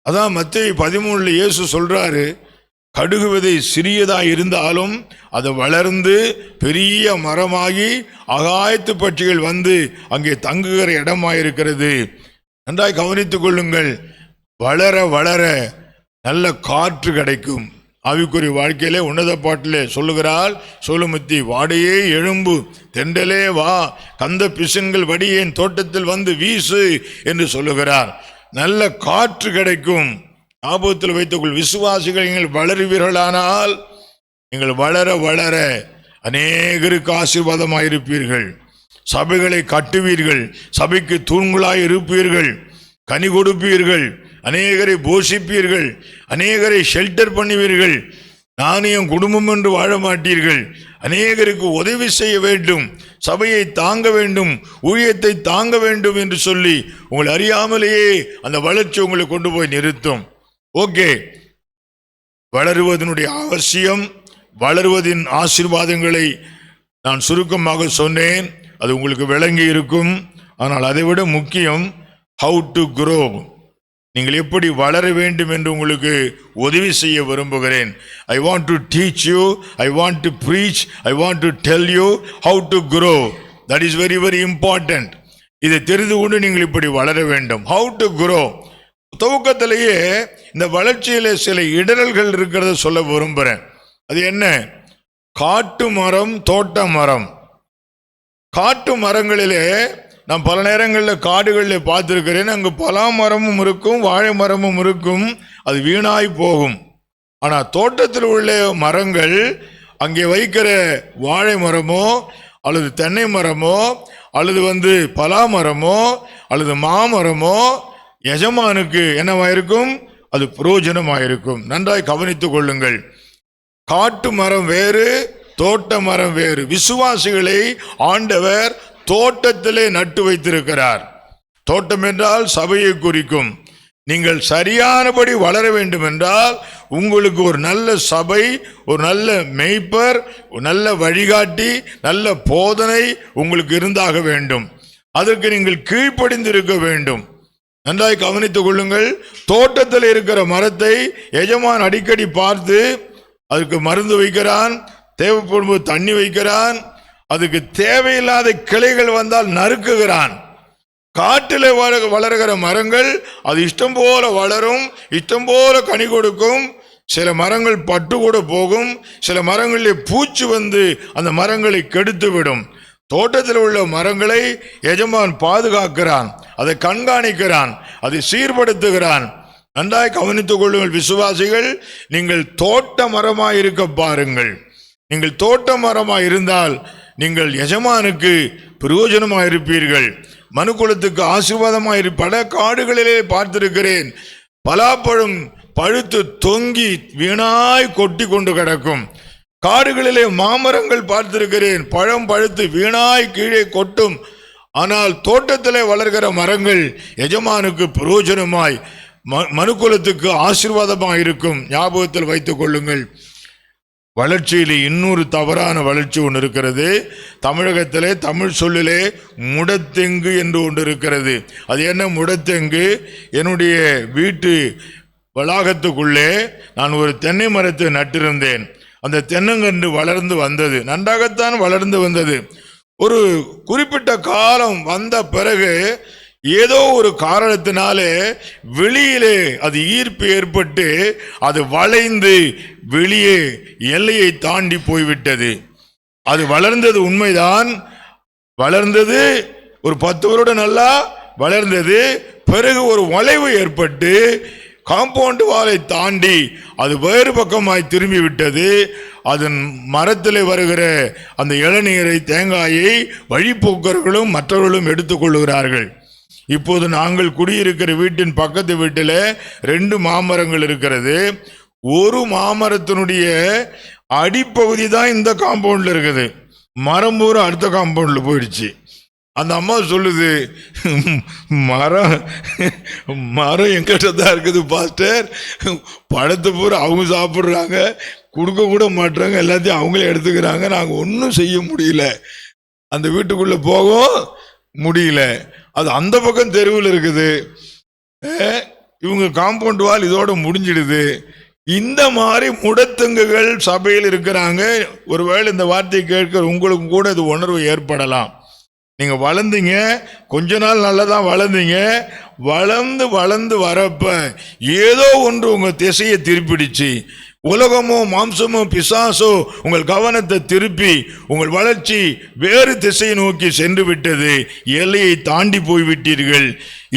அதான் மத்தேயு 13 இயேசு சொல்றாரு, கடுகு விதை சிறியதாக இருந்தாலும் அது வளர்ந்து பெரிய மரமாகி ஆகாயத்து பட்சிகள் வந்து அங்கே தங்குகிற இடமாயிருக்கிறது. நன்றாய் கவனித்துக் கொள்ளுங்கள். வளர வளர நல்ல காற்று கிடைக்கும். ஆவிக்குரிய வாழ்க்கையிலே உன்னத பாட்டிலே சொல்லுகிறாள் சோலுமுத்தி, வாடையே எழும்பு, தெண்டலே வா, கந்த பிசன்கள் வடியேன் தோட்டத்தில் வந்து வீசு என்று சொல்லுகிறார். நல்ல காற்று கிடைக்கும். ஞாபகத்தில் வைத்துக்கொள், விசுவாசிகள் நீங்கள் வளருவீர்களானால் நீங்கள் வளர வளர அநேகருக்கு ஆசீர்வாதமாயிருப்பீர்கள். சபைகளை கட்டுவீர்கள், சபைக்கு தூண்களாய் இருப்பீர்கள், கனி கொடுப்பீர்கள், அநேகரை போஷிப்பீர்கள், அநேகரை ஷெல்டர் பண்ணுவீர்கள். நானும் என் குடும்பம் என்று வாழ மாட்டீர்கள். அநேகருக்கு உதவி செய்ய வேண்டும், சபையை தாங்க வேண்டும், ஊழியத்தை தாங்க வேண்டும் என்று சொல்லி உங்களை அறியாமலேயே அந்த வளர்ச்சி உங்களை கொண்டு போய் நிறுத்தும். ஓகே, வளருவதனுடைய அவசியம், வளருவதின் ஆசீர்வாதங்களை நான் சுருக்கமாக சொன்னேன். அது உங்களுக்கு விளங்கி இருக்கும். ஆனால் அதைவிட முக்கியம், ஹவு டு க்ரோ, நீங்கள் எப்படி வளர வேண்டும் என்று உங்களுக்கு உதவி செய்ய விரும்புகிறேன். I want to teach you, I want to preach, I want to tell you how to grow. That is very very important. இதை தெரிந்து கொண்டு நீங்கள் இப்படி வளர வேண்டும். How to grow. துவக்கத்திலேயே இந்த வளர்ச்சியிலே சில இடரல்கள் இருக்கிறத சொல்ல விரும்புகிறேன். அது என்ன? காட்டு மரம், தோட்ட மரம். காட்டு மரங்களிலே நான் பல நேரங்களில் காடுகளில் பார்த்துருக்கிறேன். அங்கு பலா மரமும் இருக்கும், வாழை மரமும் இருக்கும், அது வீணாய் போகும். ஆனால் தோட்டத்தில் உள்ள மரங்கள், அங்கே வைக்கிற வாழை மரமோ அல்லது தென்னை மரமோ அல்லது பலா மரமோ அல்லது மாமரமோ எஜமானுக்கு என்னவாயிருக்கும்? அது பிரயோஜனமாயிருக்கும். நன்றாய் கவனித்துக் கொள்ளுங்கள். காட்டு மரம் வேறு, தோட்ட மரம் வேறு. விசுவாசிகளை ஆண்டவர் தோட்டத்திலே நட்டு வைத்திருக்கிறார். தோட்டம் என்றால் சபையை குறிக்கும். நீங்கள் சரியானபடி வளர வேண்டும் என்றால் உங்களுக்கு ஒரு நல்ல சபை, ஒரு நல்ல மேய்ப்பர், ஒரு நல்ல வழிகாட்டி, நல்ல போதனை உங்களுக்கு இருந்தாக வேண்டும். அதற்கு நீங்கள் கீழ்ப்படிந்திருக்க வேண்டும். நன்றாய் கவனித்துக் கொள்ளுங்கள். தோட்டத்தில் இருக்கிற மரத்தை எஜமான் அடிக்கடி பார்த்து அதுக்கு மருந்து வைக்கிறான், தேவைப்படும்போது தண்ணி வைக்கிறான், அதுக்கு தேவையில்லாத கிளைகள் வந்தால் நறுக்குகிறான். காட்டில் வளர்கிற மரங்கள் அது இஷ்டம் போல வளரும், இஷ்டம் போல கனி கொடுக்கும். சில மரங்கள் பட்டு கூட போகும், சில மரங்களில் பூச்சி வந்து அந்த மரங்களை கெடுத்து விடும். தோட்டத்தில் உள்ள மரங்களை எஜமான் பாதுகாக்கிறான், அதை கண்காணிக்கிறான், அதை சீர்படுத்துகிறான். நன்றாய் கவனித்துக் கொள்ளுங்கள் விசுவாசிகள். நீங்கள் தோட்ட மரமாய் இருக்க பாருங்கள். நீங்கள் தோட்ட மரமாய் இருந்தால் நீங்கள் எஜமானுக்கு பிரயோஜனமாக இருப்பீர்கள், மனுக்குலத்துக்கு ஆசீர்வாதமாக. பல காடுகளிலே பார்த்திருக்கிறேன், பலாப்பழம் பழுத்து தொங்கி வீணாய் கொட்டி கொண்டு கிடக்கும். காடுகளிலே மாமரங்கள் பார்த்திருக்கிறேன், பழம் பழுத்து வீணாய் கீழே கொட்டும். ஆனால் தோட்டத்திலே வளர்கிற மரங்கள் எஜமானுக்கு பிரயோஜனமாய், மனுக்குலத்துக்கு ஆசீர்வாதமாக இருக்கும். ஞாபகத்தில் வைத்துக் கொள்ளுங்கள். வளர்ச்சியில் இன்னொரு தவறான வளர்ச்சி ஒன்று இருக்கிறது. தமிழகத்திலே தமிழ் சொல்லிலே முடத்தெங்கு என்று ஒன்று இருக்கிறது. அது என்ன முடத்தெங்கு? என்னுடைய வீட்டு வளாகத்துக்குள்ளே நான் ஒரு தென்னை மரத்தை நட்டிருந்தேன். அந்த தென்னங்கன்று வளர்ந்து வந்தது, நன்றாகத்தான் வளர்ந்து வந்தது. ஒரு குறிப்பிட்ட காலம் வந்த பிறகு ஏதோ ஒரு காரணத்தினாலே வெளியிலே அது ஈர்ப்பு ஏற்பட்டு அது வளைந்து வெளியே எல்லையை தாண்டி போய்விட்டது. அது வளர்ந்தது உண்மைதான், வளர்ந்தது ஒரு 10 வருடம் நல்லா வளர்ந்தது. பிறகு ஒரு வளைவு ஏற்பட்டு காம்பவுண்ட் வாலை தாண்டி அது வேறு பக்கமாய் திரும்பி விட்டது. அதன் மரத்தில் வருகிற அந்த இளநீரை, தேங்காயை வழிபோக்கர்களும் மற்றவர்களும் எடுத்துக்கொள்கிறார்கள். இப்போது நாங்கள் குடியிருக்கிற வீட்டின் பக்கத்து வீட்டில் 2 மாமரங்கள் இருக்கிறது. ஒரு மாமரத்தினுடைய அடிப்பகுதி தான் இந்த காம்பவுண்டில் இருக்குது. மரம் பூரா அடுத்த காம்பவுண்டில் போயிடுச்சு. அந்த அம்மா சொல்லுது, மரம் எங்கிட்ட தான் இருக்குது பாஸ்டர், பழத்தை பூரா அவங்க சாப்பிட்றாங்க, கொடுக்க கூட மாட்டுறாங்க, எல்லாத்தையும் அவங்களே எடுத்துக்கிறாங்க, நாங்கள் ஒன்றும் செய்ய முடியல, அந்த வீட்டுக்குள்ளே போக முடியல, அது அந்த பக்கம் தெருவில் இருக்குது, இவங்க காம்பவுண்ட் வால் இதோட முடிஞ்சிடுது. இந்த மாதிரி முடத்தங்குகள் சபையில் இருக்கிறாங்க. ஒருவேளை இந்த வார்த்தையை கேட்கிற உங்களுக்கும் கூட இது உணர்வு ஏற்படலாம். நீங்கள் வளர்ந்தீங்க, கொஞ்ச நாள் நல்லதான் வளர்ந்தீங்க, வளர்ந்து வளர்ந்து வரப்ப ஏதோ ஒன்று உங்கள் திசையை திருப்பிடுச்சு. உலகமோ மாம்சமோ பிசாசோ உங்கள் கவனத்தை திருப்பி உங்கள் வளர்ச்சி வேறு திசையை நோக்கி சென்று விட்டது. எல்லையை தாண்டி போய்விட்டீர்கள்.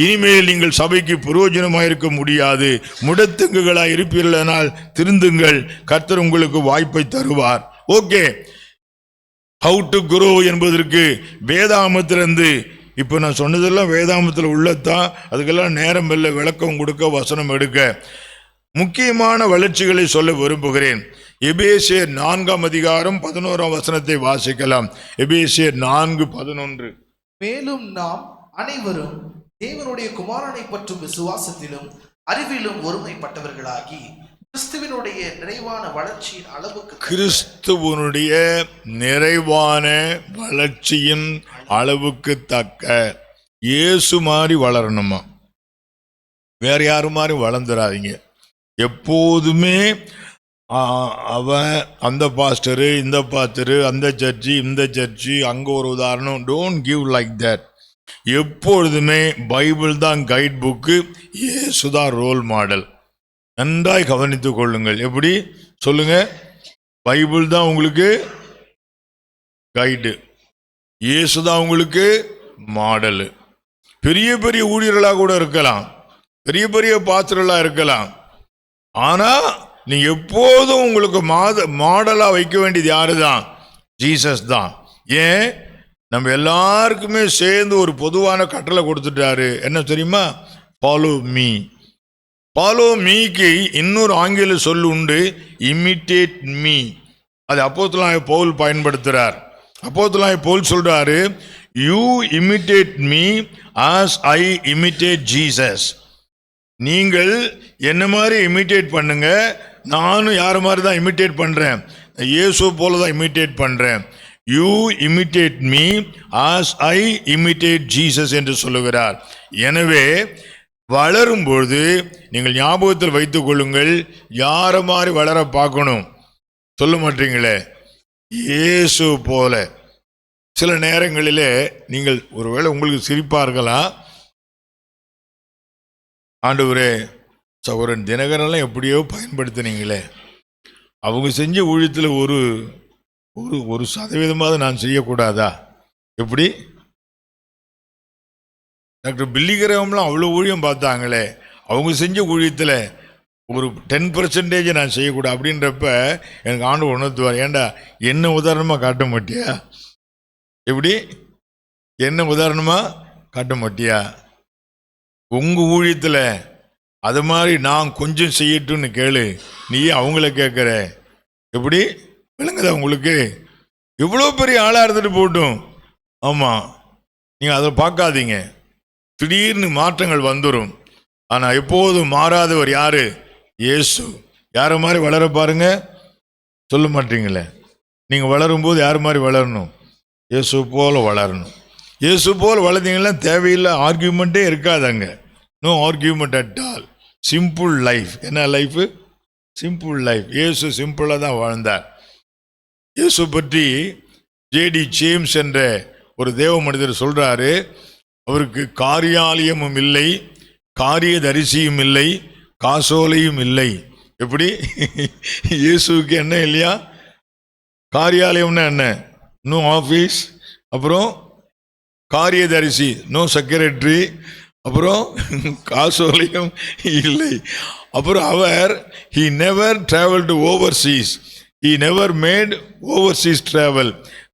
இனிமேல் நீங்கள் சபைக்கு பிரயோஜனமாயிருக்க முடியாது. முடத்தங்குகளாய் இருப்பீர்களானால் திருந்துங்கள், கர்த்தர் உங்களுக்கு வாய்ப்பை தருவார். ஓகே, ஹவு டு குரோ என்பதற்கு வேதாகமத்திலிருந்து, இப்போ நான் சொன்னதெல்லாம் வேதாகமத்தில் உள்ளதான், அதுக்கெல்லாம் நேரம் இல்லை விளக்கம் கொடுக்க வசனம் எடுக்க. முக்கியமான வளர்ச்சிகளை சொல்ல விரும்புகிறேன். எபேசியர் 4ஆம் அதிகாரம் 11ஆம் வசனத்தை வாசிக்கலாம். எபேசியர் 4:11. மேலும் நாம் அனைவரும் தேவனுடைய குமாரனை பற்றும் விசுவாசத்திலும் அறிவிலும் ஒருமைப்பட்டவர்களாகி கிறிஸ்துவினுடைய நிறைவான வளர்ச்சியின் அளவுக்கு, கிறிஸ்துவனுடைய நிறைவான வளர்ச்சியின் அளவுக்கு தக்க இயேசு மாதிரி வளரணுமா, வேற யாரு மாதிரி வளர்ந்துடாதீங்க. எப்போதுமே அவன் அந்த பாஸ்டரு, இந்த பாஸ்டரு, அந்த சர்ச்சு, இந்த சர்ச்சு, அங்கே ஒரு உதாரணம். Don't give like that. எப்பொழுதுமே பைபிள் தான் கைட் புக்கு, இயேசு தான் ரோல் மாடல். நன்றாய் கவனித்துக் கொள்ளுங்கள். எப்படி சொல்லுங்க? பைபிள் தான் உங்களுக்கு கைடு, இயேசு தான் உங்களுக்கு மாடலு. பெரிய பெரிய ஊழியர்களாக கூட இருக்கலாம், பெரிய பெரிய பாஸ்டர்களாக இருக்கலாம். ஆனால் நீங்க எப்போதும் உங்களுக்கு மாடலாக வைக்க வேண்டியது யாரு தான்? ஜீசஸ் தான். ஏன்? நம்ம எல்லாருக்குமே சேர்ந்து ஒரு பொதுவான கட்டளை கொடுத்துட்டாரு. என்ன தெரியுமா? Follow me. ஃபாலோ மீக்கு இன்னொரு ஆங்கில சொல் உண்டு, இமிட்டேட் மீ. அது அப்போஸ்தலனாகிய பவுல் பயன்படுத்துறார். அப்போஸ்தலனாகிய பவுல் சொல்றாரு, you imitate me as I imitate Jesus. நீங்கள் என்ன மாதிரி இமிட்டேட் பண்ணுங்க, நானும் யார் மாதிரி தான் இமிட்டேட் பண்றேன், இயேசு போல தான் இமிட்டேட் பண்றேன். You imitate me as I imitate Jesus என்று சொல்லுகிறார். எனவே வளரும்பொழுது நீங்கள் ஞாபகத்தில் வைத்துக் கொள்ளுங்கள், யார மாதிரி வளர பார்க்கணும். சொல்ல மாட்டீங்களே, இயேசு போல. சில நேரங்களிலே நீங்கள் ஒருவேளை உங்களுக்கு சிரிப்பா இருக்கலாம், ஆண்டவரே சகோதரன் தினகரெல்லாம் எப்படியோ பயன்படுத்தினீங்களே, அவங்க செஞ்ச ஊழியத்தில் ஒரு ஒரு சதவீதமாவது நான் செய்யக்கூடாதா? எப்படி? டாக்டர் பில்லிகிரகம்லாம் அவ்வளோ ஊழியம் பார்த்தாங்களே, அவங்க செஞ்ச ஊழியத்தில் ஒரு 10% நான் செய்யக்கூடாது அப்படின்றப்ப எனக்கு ஆண்டு உணர்த்துவார். ஏண்டா என்ன உதாரணமாக காட்ட மாட்டியா? எப்படி? என்ன உதாரணமாக காட்ட மாட்டியா? உங்கள் ஊழியத்தில் அது மாதிரி நான் கொஞ்சம் செய்யட்டும்னு கேளு, நீ அவங்கள கேட்குற. எப்படி விளங்குதா உங்களுக்கு? எவ்வளோ பெரிய ஆளாக இருந்துட்டு போட்டும். ஆமாம், நீங்கள் அதை பார்க்காதீங்க, திடீர்னு மாற்றங்கள் வந்துடும். ஆனால் எப்போதும் மாறாதவர் யாரு? இயேசு. யாரை மாதிரி வளர பாருங்க. சொல்ல மாட்டீங்களே, நீங்கள் வளரும்போது யார் மாதிரி வளரணும்? இயேசு போல வளரணும். இயேசு போல் வளர்ந்தீங்கன்னா தேவையில்லை ஆர்கியூமெண்ட்டே இருக்காதாங்க. No argument at all. Simple life. என்ன லைஃப்? Simple life. இயேசு சிம்பிளாக தான் வாழ்ந்தார். இயேசு பற்றி ஜேடி ஜேம்ஸ் என்ற ஒரு தேவ மனிதர் சொல்றாரு, அவருக்கு காரியாலயமும் இல்லை, காரியதரிசியும் இல்லை, காசோலையும் இல்லை. எப்படி? இயேசுக்கு என்ன இல்லையா? காரியாலயம்னா என்ன? No office. அப்புறம் காரியதரிசி, நோ செக்ரட்டரி. அப்புறம் காசோலையும் இல்லை. அப்புறம் அவர் he never traveled to overseas. He never made overseas travel.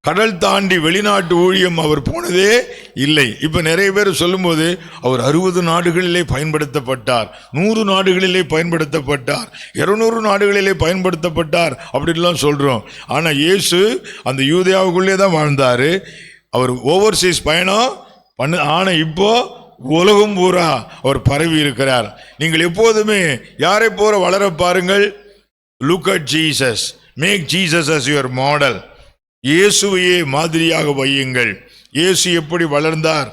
கடல் தாண்டி வெளிநாட்டு ஊழியம் அவர் போனதே இல்லை. இப்ப நிறைய பேர் சொல்லும்போது அவர் 60 நாடுகளிலே பயன்படுத்தப்பட்டார், 100 நாடுகளிலே பயன்படுத்தப்பட்டார், 200 நாடுகளிலே பயன்படுத்தப்பட்டார் அப்படின்லாம் சொல்றோம். ஆனா இயேசு அந்த யூதேயாவுக்குள்ளே தான் வாழ்ந்தாரு. அவர் ஓவர்சீஸ் பயணம் பண்ண, ஆனா இப்போ உலகம் பூரா அவர் பரவி இருக்கிறார். நீங்கள் எப்போதுமே யாரை போல வளர பாருங்கள். Look at Jesus, make Jesus as your model. இயேசுவையே மாதிரியாக வையுங்கள். இயேசு எப்படி வளர்ந்தார்?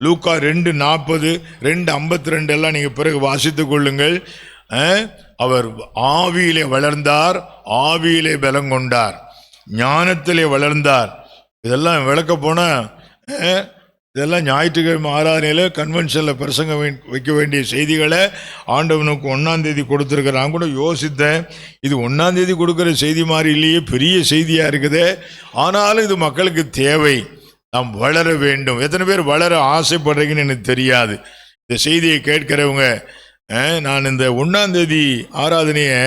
லூக்கா 2:40, 2:52 எல்லாம் நீங்க பிறகு வாசித்துக் கொள்ளுங்கள். அவர் ஆவியிலே வளர்ந்தார், ஆவியிலே பலம் கொண்டார், ஞானத்திலே வளர்ந்தார். இதெல்லாம் விளக்க போனா இதெல்லாம் ஞாயிற்றுக்கிழமை ஆராதனையில கன்வென்ஷன்ல பிரசங்க வைக்க வேண்டிய செய்திகளை ஆண்டவனுக்கு 1ஆம் தேதி கொடுத்துருக்க. நான் கூட யோசித்தேன், இது 1ஆம் தேதி கொடுக்குற செய்தி மாதிரி இல்லையே, பெரிய செய்தியா இருக்குது. ஆனாலும் இது மக்களுக்கு தேவை. நாம் வளர வேண்டும். எத்தனை பேர் வளர ஆசைப்படுறீங்கன்னு எனக்கு தெரியாது. இந்த செய்தியை கேட்கிறவங்க, நான் இந்த 1ஆம் தேதி ஆராதனையை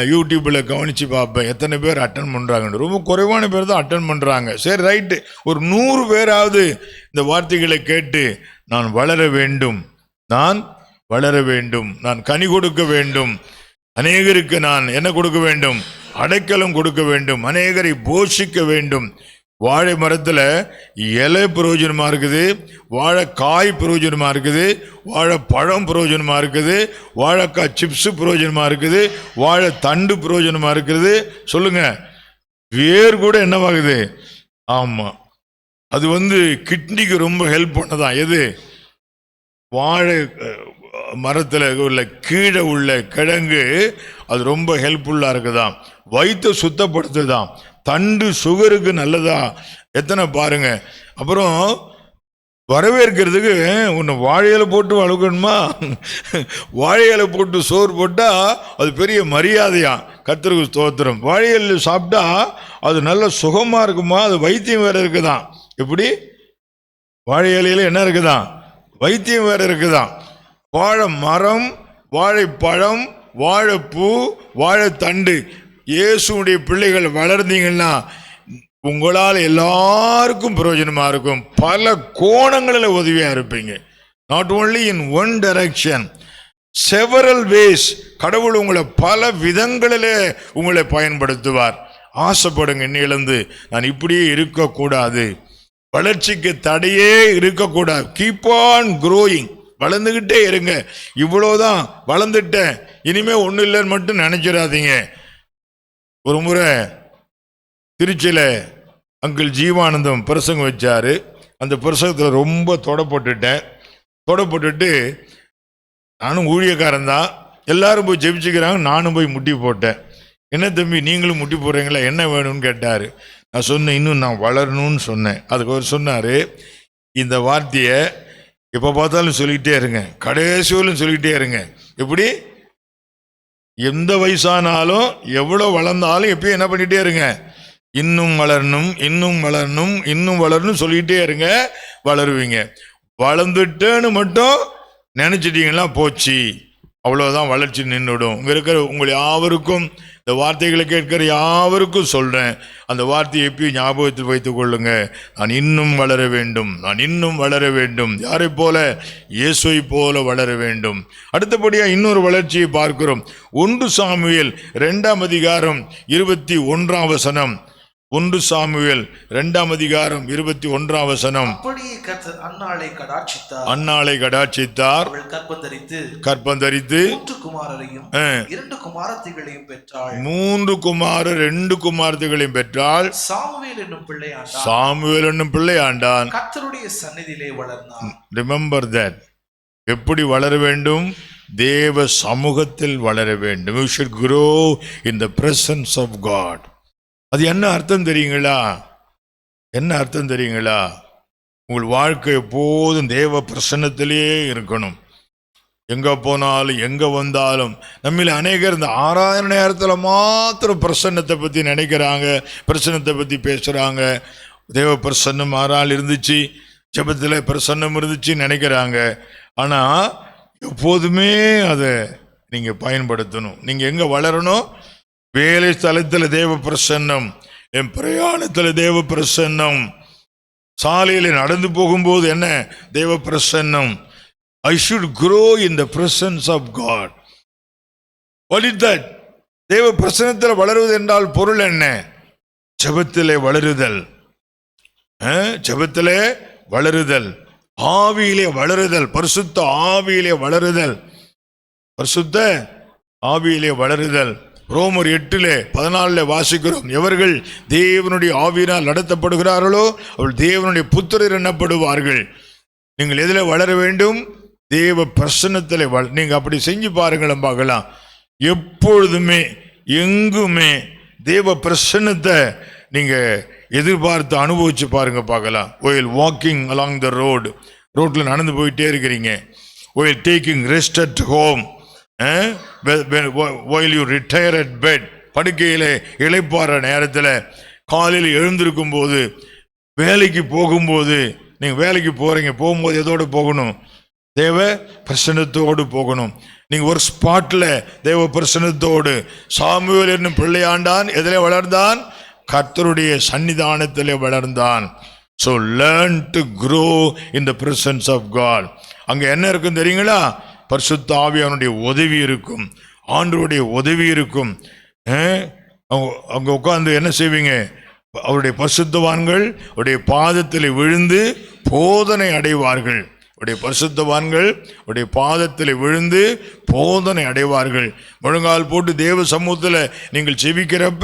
யூடியூப்பில் கவனித்து பார்ப்பேன், எத்தனை பேர் அட்டன் பண்ணுறாங்கன்னு. ரொம்ப குறைவான பேர் தான் அட்டன் பண்ணுறாங்க. சரி, ரைட்டு, ஒரு 100 பேராவது இந்த வார்த்தைகளை கேட்டு நான் வளர வேண்டும், நான் வளர வேண்டும், நான் கனி கொடுக்க வேண்டும், அநேகருக்கு நான் என்ன கொடுக்க வேண்டும்? அடைக்கலம் கொடுக்க வேண்டும், அநேகரை போஷிக்க வேண்டும். வாழை மரத்தில் இலை பிரயோஜனமாக இருக்குது, வாழைக்காய் பிரயோஜனமாக இருக்குது, வாழைப்பழம் பிரயோஜனமாக இருக்குது, வாழைக்காய் சிப்ஸு பிரயோஜனமாக இருக்குது, வாழை தண்டு பிரயோஜனமாக இருக்குது. சொல்லுங்க, வேர் கூட என்னவாகுது? ஆமாம், அது கிட்னிக்கு ரொம்ப ஹெல்ப் பண்ணதான். எது? வாழை மரத்தில் உள்ள கீழே உள்ள கிழங்கு அது ரொம்ப ஹெல்ப்ஃபுல்லாக இருக்குதாம், வயிற்றை சுத்தப்படுத்துதான், தண்டு சுகருக்கு நல்லதா. எத்தனை பாருங்க. அப்புறம் வரவேற்கிறதுக்கு ஒன்று வாழையில போட்டு வளர்க்கணுமா? வாழையில போட்டு சோறு போட்டால் அது பெரிய மரியாதையா, கர்த்தருக்கு ஸ்தோத்திரம். வாழையில சாப்பிட்டா அது நல்ல சுகமாக இருக்குமா? அது வைத்தியம் வேற இருக்குதான். எப்படி? வாழை இலையில என்ன இருக்குதான்? வைத்தியம் வேற இருக்குதான். வாழை மரம், வாழைப்பழம், வாழைப்பூ, வாழைத்தண்டு, இயேசுடைய பிள்ளைகள் வளர்ந்தீங்கன்னா உங்களால் எல்லாருக்கும் பிரயோஜனமாக இருக்கும். பல கோணங்களில் உதவியாக இருப்பீங்க. Not only in one direction, several ways. கடவுள் உங்களை பல விதங்களிலே உங்களை பயன்படுத்துவார். ஆசைப்படுங்க. இன்னிலிருந்து நான் இப்படியே இருக்கக்கூடாது, வளர்ச்சிக்கு தடையே இருக்கக்கூடாது. கீப் ஆன் க்ரோயிங், வளர்ந்துக்கிட்டே இருங்க. இவ்வளோதான், வளர்ந்துட்டேன், இனிமே ஒன்றும் இல்லைன்னு மட்டும் நினைச்சிடாதீங்க. ஒரு முறை திருச்சியில் அங்கிள் ஜீவானந்தம் பிரசங்கம் வச்சாரு. அந்த பிரசங்கத்தில் ரொம்ப தொடப்பட்டுட்டு நானும் ஊழியக்காரன் தான், எல்லாரும் போய் ஜெபிச்சுக்கிறாங்க, நானும் போய் முட்டி போட்டேன். என்ன தம்பி நீங்களும் முட்டி போடுறீங்களா, என்ன வேணும்னு கேட்டார். நான் சொன்னேன், இன்னும் நான் வளரணும்னு சொன்னேன். அதுக்கு அவர் சொன்னார், இந்த வார்த்தையை எப்போ பார்த்தாலும் சொல்லிக்கிட்டே இருங்க, கடைசியிலும் சொல்லிக்கிட்டே இருங்க. எப்படி? எந்த வயசானாலும் எவ்வளோ வளர்ந்தாலும் எப்பயும் என்ன பண்ணிகிட்டே இருங்க, இன்னும் வளரணும், இன்னும் வளரணும், இன்னும் வளரணும் சொல்லிகிட்டே இருங்க, வளருவீங்க. வளர்ந்துட்டேன்னு மட்டும் நினச்சிட்டிங்கன்னா போச்சு, அவ்வளோதான், வளர்ச்சி நின்றுடும். இங்கே இருக்கிற உங்கள் யாவருக்கும், இந்த வார்த்தைகளை கேட்கிற யாவருக்கும் சொல்கிறேன், அந்த வார்த்தையை எப்பயும் ஞாபகத்தில் வைத்துக் கொள்ளுங்க. நான் இன்னும் வளர வேண்டும், நான் இன்னும் வளர வேண்டும். யாரை போல? இயேசுவை போல வளர வேண்டும். அடுத்தபடியாக இன்னொரு வளர்ச்சியை பார்க்கிறோம். 1 சாமுவேல் 2ஆம் அதிகாரம் 21ஆம் வசனம். 1 சாமுவேல் 2ஆம் அதிகாரம் 21ஆம் வசனம். அப்படியே கர்த்தர் அன்னாளை கடாட்சித்தார். அன்னாளை கடாட்சித்தார். அவள் கற்பந்தரித்து 3 குமாரரையும் 2 குமாரத்திகளையும் பெற்றாள். 3 குமாரர் 2 குமாரத்திகளையும் பெற்றாள். சாமுவேல் என்னும் பிள்ளையாண்டான். சாமுவேல் என்னும் பிள்ளையாண்டான். கர்த்தருடைய சந்நிதியிலே வளர்ந்தான். Remember that. எப்படி வளர வேண்டும்? தேவ சமூகத்தில் வளர வேண்டும். You should grow in the presence of God. அது என்ன அர்த்தம் தெரியுங்களா? என்ன அர்த்தம் தெரியுங்களா? உங்கள் வாழ்க்கை எப்போதும் தேவ பிரசன்னத்திலேயே இருக்கணும். எங்கே போனாலும் எங்கே வந்தாலும் நம்மள அநேகர் இந்த ஆராதனை நேரத்தில் மாத்திரம் பிரசன்னத்தை பற்றி நினைக்கிறாங்க, பிரசன்னத்தை பற்றி பேசுகிறாங்க. தேவ பிரசன்னம் ஆறால் இருந்துச்சு, ஜெபத்தில் பிரசன்னம் இருந்துச்சு நினைக்கிறாங்க. ஆனால் எப்போதுமே அதை நீங்கள் பயன்படுத்தணும். நீங்கள் எங்கே வளரணும்? வேலை ஸ்தலத்தில் தேவ பிரசன்னம், என் பிரயாணத்தில் தேவ பிரசன்னம். சாலையில நடந்து போகும்போது என்ன? தேவ பிரசன்னம். I should grow in the presence of God. What is that? தேவ பிரசன்னத்தில் வளருவது என்றால் பொருள் என்ன? ஜெபத்திலே வளருதல், ஜெபத்திலே வளருதல், ஆவியிலே வளருதல், பரிசுத்த ஆவியிலே வளருதல், பரிசுத்த ஆவியிலே வளருதல். ரோமர் 8:14 வாசிக்கிறோம், எவர்கள் தேவனுடைய ஆவியினால் நடத்தப்படுகிறார்களோ அவர்கள் தேவனுடைய புத்திரர் எண்ணப்படுவார்கள். நீங்கள் எதில் வளர வேண்டும்? தேவ பிரசன்னத்தில் நீங்க அப்படி செஞ்சு பாருங்களும் பார்க்கலாம். எப்பொழுதுமே எங்குமே தேவ பிரசன்னத்தை நீங்க எதிர்பார்த்து அனுபவிச்சு பாருங்க பார்க்கலாம். while walking along the road, ரோட்ல நடந்து போயிட்டே இருக்கிறீங்க. while taking rest at home, while you retire at bed, படுக்கையிலே இளைப்பாற நேரத்தில், காலையில் எழுந்திருக்கும் போது, வேலைக்கு போகும்போது, நீங்க வேலைக்கு போறீங்க, போகும்போது எதோடு போகணும்? தேவ பிரசன்னத்தோடு போகணும். நீங்க ஒரு ஸ்பாட்ல தேவ பிரசன்னத்தோடு. சாமுவேல் என்னும் பிள்ளையாண்டான் எதிலே வளர்ந்தான்? கர்த்தருடைய சன்னிதானத்திலே வளர்ந்தான். So learn to grow in the presence of God. அங்க என்ன இருக்கும் தெரியுங்களா? பரிசுத்த ஆவியானுடைய உதவி இருக்கும், ஆண்டவருடைய உதவி இருக்கும். அங்க உட்கார்ந்து என்ன செய்வீங்க? அவருடைய பரிசுத்தவான்கள் அவருடைய பாதத்தில் விழுந்து போதனை அடைவார்கள். உடைய பரிசுத்தவான்கள் உடைய பாதத்தில் விழுந்து போதனை அடைவார்கள். முழங்கால் போட்டு தேவ சமூகத்தில் நீங்கள் செபிக்கிறப்ப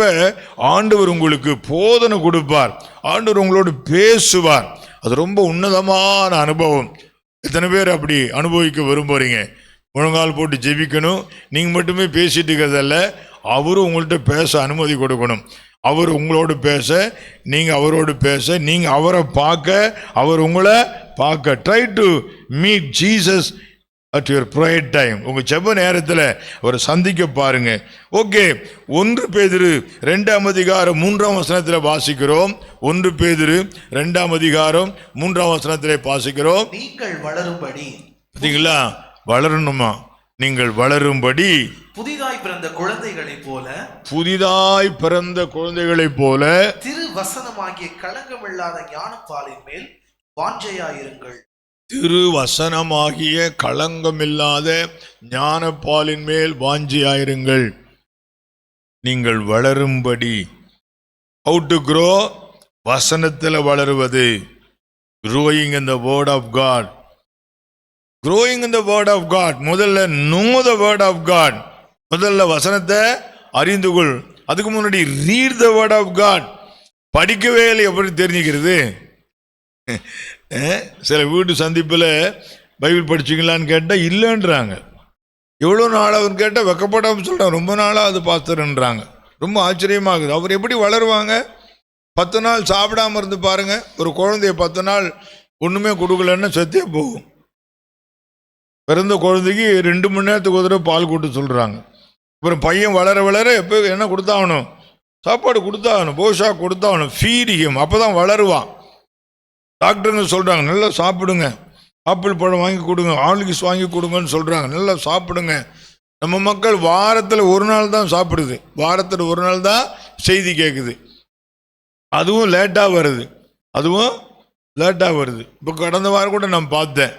ஆண்டவர் உங்களுக்கு போதனை கொடுப்பார், ஆண்டவர் உங்களோடு பேசுவார். அது ரொம்ப உன்னதமான அனுபவம். எத்தனை பேர் அப்படி அனுபவிக்க விரும்புறீங்க? முழங்கால் போட்டு ஜெபிக்கணும், நீங்கள் மட்டுமே பேசிட்டு இருக்கிறதல்ல, அவரும் உங்கள்கிட்ட பேச அனுமதி கொடுக்கணும். அவர் உங்களோடு பேச, நீங்கள் அவரோடு பேச, நீங்கள் அவரை பார்க்க, அவர் உங்களை பார்க்க. Try to meet Jesus at your prayer time. உங்கள் ஜெப நேரத்தில் அவரை சந்திக்க பாருங்க. ஓகே, 1 பேதுரு 2:3 வாசிக்கிறோம். 1 பேதுரு 2:3 வாசிக்கிறோம். நீங்கள் வளரும்படி, பார்த்தீங்களா? வளரணுமா? நீங்கள் வளரும்படி புதிதாய் பிறந்த குழந்தைகளைப் போல, புதிதாய் பிறந்த குழந்தைகளைப் போல திருவசனமாகிய களங்கமில்லாத ஞானப்பாலின் மேல் வாஞ்சையாயிருங்கள். திருவசனமாகிய களங்கமில்லாத ஞானப்பாலின் மேல் வாஞ்சியாயிருங்கள். நீங்கள் வளரும்படி. How to grow? வசனத்தில் வளருவது. Growing in the word of God. Growing in the word of God. முதல்ல know the word of God. முதல்ல வசனத்தை அறிந்து கொள். அதுக்கு முன்னாடி read the word of God. படிக்கவே இல்லை, எப்படி தெரிஞ்சுக்கிறது? சில வீட்டு சந்திப்பில் பைபிள் படிச்சிங்களான்னு கேட்டால் இல்லைன்றாங்க. எவ்வளோ நாளாகுதுன்னு கேட்டால் வெக்கப்படாமல் சொல்கிறாங்க, ரொம்ப நாளாக அது பாஸ்டர்ன்றாங்க. ரொம்ப ஆச்சரியமாகுது. அவர் எப்படி வளருவாங்க? 10 நாள் சாப்பிடாமல் இருந்து பாருங்க. ஒரு குழந்தைய 10 நாள் ஒன்றுமே கொடுக்கலன்னு செத்தே போகும். பிறந்த குழந்தைக்கு 2 மணி நேரத்துக்கு ஒரு பால் கொடுத்து சொல்கிறாங்க. அப்புறம் பையன் வளர வளர எப்போ என்ன கொடுத்தாகணும்? சாப்பாடு கொடுத்தாகணும், போஷாக் கொடுத்தாகணும், ஃபீடியும். அப்போ தான் வளருவான். டாக்டருங்க சொல்கிறாங்க, நல்லா சாப்பிடுங்க, ஆப்பிள் பழம் வாங்கி கொடுங்க, ஆலிஸ் வாங்கி கொடுங்கன்னு சொல்கிறாங்க. நல்லா சாப்பிடுங்க. நம்ம மக்கள் வாரத்தில் 1 நாள் தான் சாப்பிடுது, வாரத்தில் 1 நாள் தான் செய்தி கேட்குது. அதுவும் லேட்டாக வருது, அதுவும் லேட்டாக வருது. இப்போ கடந்த வாரம் கூட நான் பார்த்தேன்,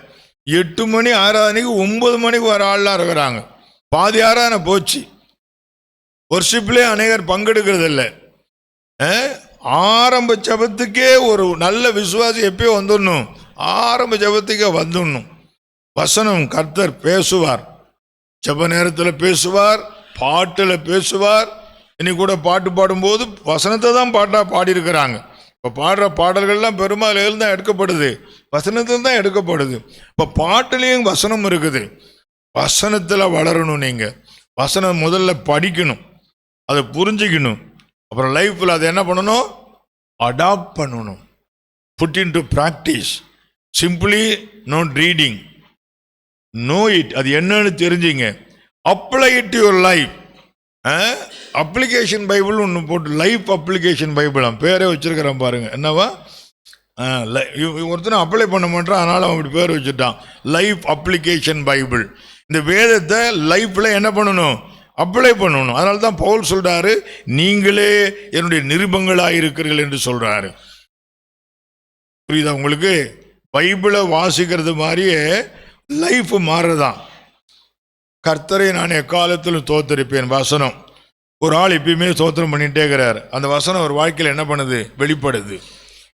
8 மணி ஆராதனைக்கு 9 மணிக்கு வர ஆள்லாம் இருக்கிறாங்க. பாதி ஆராதனை போச்சு. வர்ஷிப்லேயே அநேகர் பங்கெடுக்கிறது இல்லை. ஆரம்ப ஜபத்துக்கே ஒரு நல்ல விசுவாசி எப்பயோ வந்துடணும், ஆரம்ப ஜபத்துக்கே வந்துடணும். வசனம் கர்த்தர் பேசுவார், ஜப நேரத்தில் பேசுவார், பாட்டில் பேசுவார். இன்னைக்கு கூட பாட்டு பாடும்போது வசனத்தை தான் பாட்டாக பாடியிருக்கிறாங்க. இப்போ பாடுற பாடல்கள்லாம் பெரும்பாலும் தான் எடுக்கப்படுது, வசனத்தில் தான் எடுக்கப்படுது. இப்போ பாட்டுலேயும் வசனம் இருக்குது. வசனத்தில் வளரணும். நீங்கள் வசனம் முதல்ல படிக்கணும், அதை புரிஞ்சுக்கணும். அப்புறம் லைஃப்பில் அதை என்ன பண்ணணும்? அடாப்ட் பண்ணணும். Put into practice. Simply not reading, know it. அது என்னன்னு தெரிஞ்சுங்க. Apply it your life. Application Bible ஒன்று போட்டு, லைஃப் அப்ளிகேஷன் பைபிள் பேரே வச்சிருக்கிறேன் பாருங்க. என்னவா? ஒருத்தனை அப்ளை பண்ண மாட்டான், அதனால் அவன் அப்படி பேர் வச்சுட்டான், லைஃப் அப்ளிகேஷன் பைபிள். இந்த வேதத்தை லைஃப்பில் என்ன பண்ணணும்? அப்ளை பண்ணணும். அதனால தான் பவுல் சொல்றாரு, நீங்களே என்னுடைய நிருபங்களாக இருக்கிறீர்கள் என்று சொல்றாரு. புரியுதா உங்களுக்கு? பைபிளை வாசிக்கிறது மாதிரியே லைஃப் மாறுதான். கர்த்தரை நான் எக்காலத்திலும் தோத்தரிப்பேன் வசனம். ஒரு ஆள் எப்பயுமே தோத்திரம் பண்ணிட்டே இருக்கிறார். அந்த வசனம் ஒரு வாழ்க்கையில் என்ன பண்ணுது? வெளிப்படுது.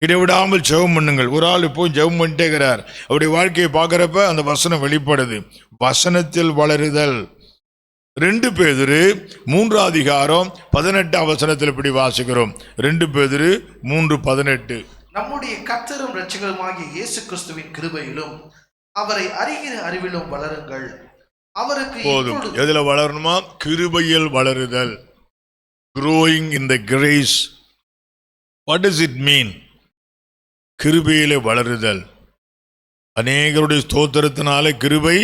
இடைவிடாமல் ஜெபம் பண்ணுங்கள். ஒரு ஆள் இப்போ ஜெபம் பண்ணிட்டே இருக்கிறார். அவருடைய வாழ்க்கையை பார்க்குறப்ப அந்த வசனம் வெளிப்படுது. வசனத்தில் வளருதல். 2 பேதுரு 3:18 இப்படி வாசிக்கிறோம். 2 பேதுரு 3:18. நம்முடைய கர்த்தரும் இரட்சகருமாகிய இயேசு கிறிஸ்துவின் கிருபையிலும் அவரை அறிகிற அறிவிலும் வளருங்கள். அவருக்கு போதும். எதுல வளரணுமா? கிருபையில் வளருதல். growing in the grace. what does it mean? கிருபையிலே வளருதல். அநேகருடைய ஸ்தோத்திரத்தினால கிருபை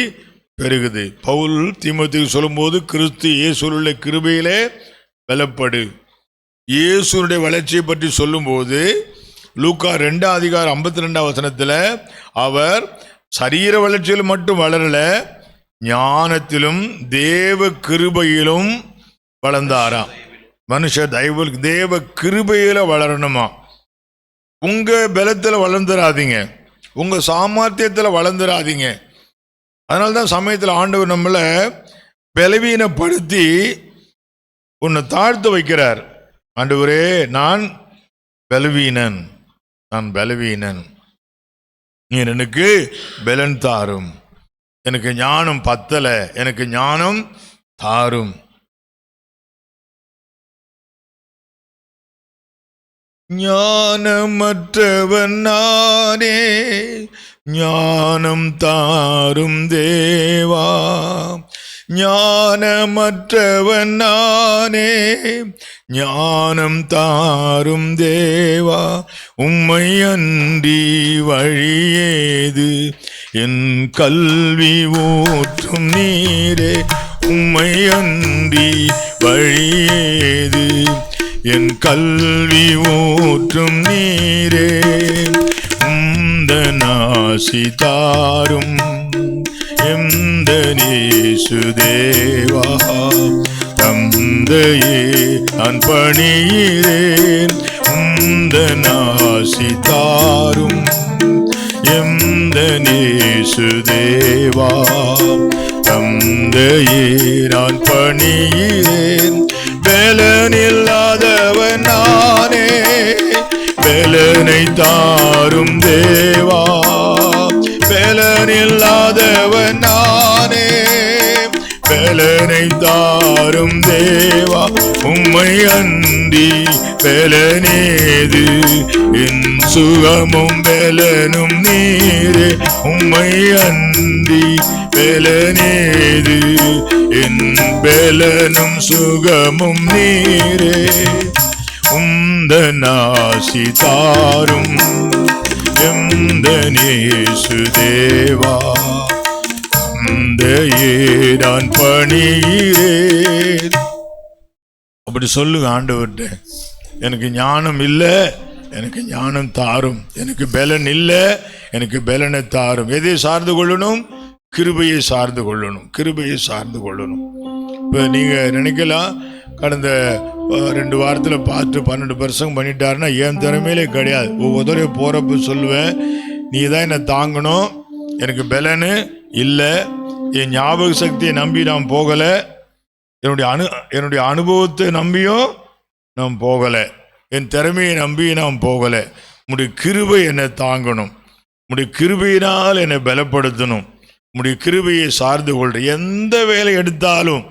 பெருகுது. பவுல் தீமோத்தேயுவுக்கு சொல்லும்போது கிறிஸ்து இயேசுவுள்ள கிருபையிலே பலப்படு. இயேசுடைய வளர்ச்சியை பற்றி சொல்லும்போது லூக்கா 2:52 அவர் சரீர வளர்ச்சியில் மட்டும் வளரல, ஞானத்திலும் தேவ கிருபையிலும் வளர்ந்தாராம். மனுஷ தயவு தேவ கிருபையில வளரணுமா? உங்க பலத்தில் வளர்ந்துடாதீங்க, உங்க சாமர்த்தியத்தில் வளர்ந்துடாதீங்க. அதனால்தான் சமயத்தில் ஆண்டவர் நம்மளை பலவீனப்படுத்தி உன்னை தாழ்த்து வைக்கிறார். ஆண்டவரே, நான் பலவீனன், நான் பலவீனன், நீர் எனக்கு பலன் தாரும், எனக்கு ஞானம் பத்தல, எனக்கு ஞானம் தாரும். ஞானமற்றவன் நானே, ஞானம் தாரும் தேவா. ஞானமற்றவன் நானே, ஞானம் தாரும் தேவா. உம்மை அன்றி வழியேது, என் கல்வி ஊற்றும் நீரே. உம்மை அன்றி வழியேது, என் கல்வி ஊற்றும் நீரே. நாசி தாரும் எந்த நேசுதேவா. தந்தையே நான் பணியிறேன், உந்த நாசி தாரும் எந்த நேசுதேவா. தந்தையே நான் பணியிறேன். பலனில்லாதவன் நானே, பலனை தாரும் தேவா. பலனில்லாதவன் நானே, பலனை தாரும் தேவா. உம்மை அன்றி பலனேது, என் சுகமும் பலனும் நீரே. உம்மை அன்றி பலனேது, என் பலனும் சுகமும் நீரே. உந்த நாசி தாரும் எந்த நேசுதேவா. நான் பணியிறேன். அப்படி சொல்லுங்க ஆண்டவர்கிட்ட, எனக்கு ஞானம் இல்லை, எனக்கு ஞானம் தாரும். எனக்கு பலன் இல்லை, எனக்கு பலனை தாரும். எதை சார்ந்து கொள்ளணும்? கிருபையை சார்ந்து கொள்ளணும், கிருபையை சார்ந்து கொள்ளணும். இப்போ நீங்கள் நினைக்கலாம், கடந்த 2 வாரத்தில் பார்த்து 12 பிரசங்கம் பண்ணிட்டாருன்னா என் திறமையிலே கிடையாது. ஒவ்வொருத்தரையும் போகிறப்ப சொல்லுவேன், நீ தான் என்னை தாங்கணும், எனக்கு பலனு இல்லை, என் ஞாபக சக்தியை நம்பி நான் போகலை, என்னுடைய அனுபவத்தை நம்பியும் நான் போகலை, என் திறமையை நம்பி நான் போகலை. உம்முடைய கிருபை என்னை தாங்கணும், உம்முடைய கிருபையினால் என்னை பலப்படுத்தணும், உம்முடைய கிருபையை சார்ந்து கொள்கிறேன். எந்த வேலை எடுத்தாலும்,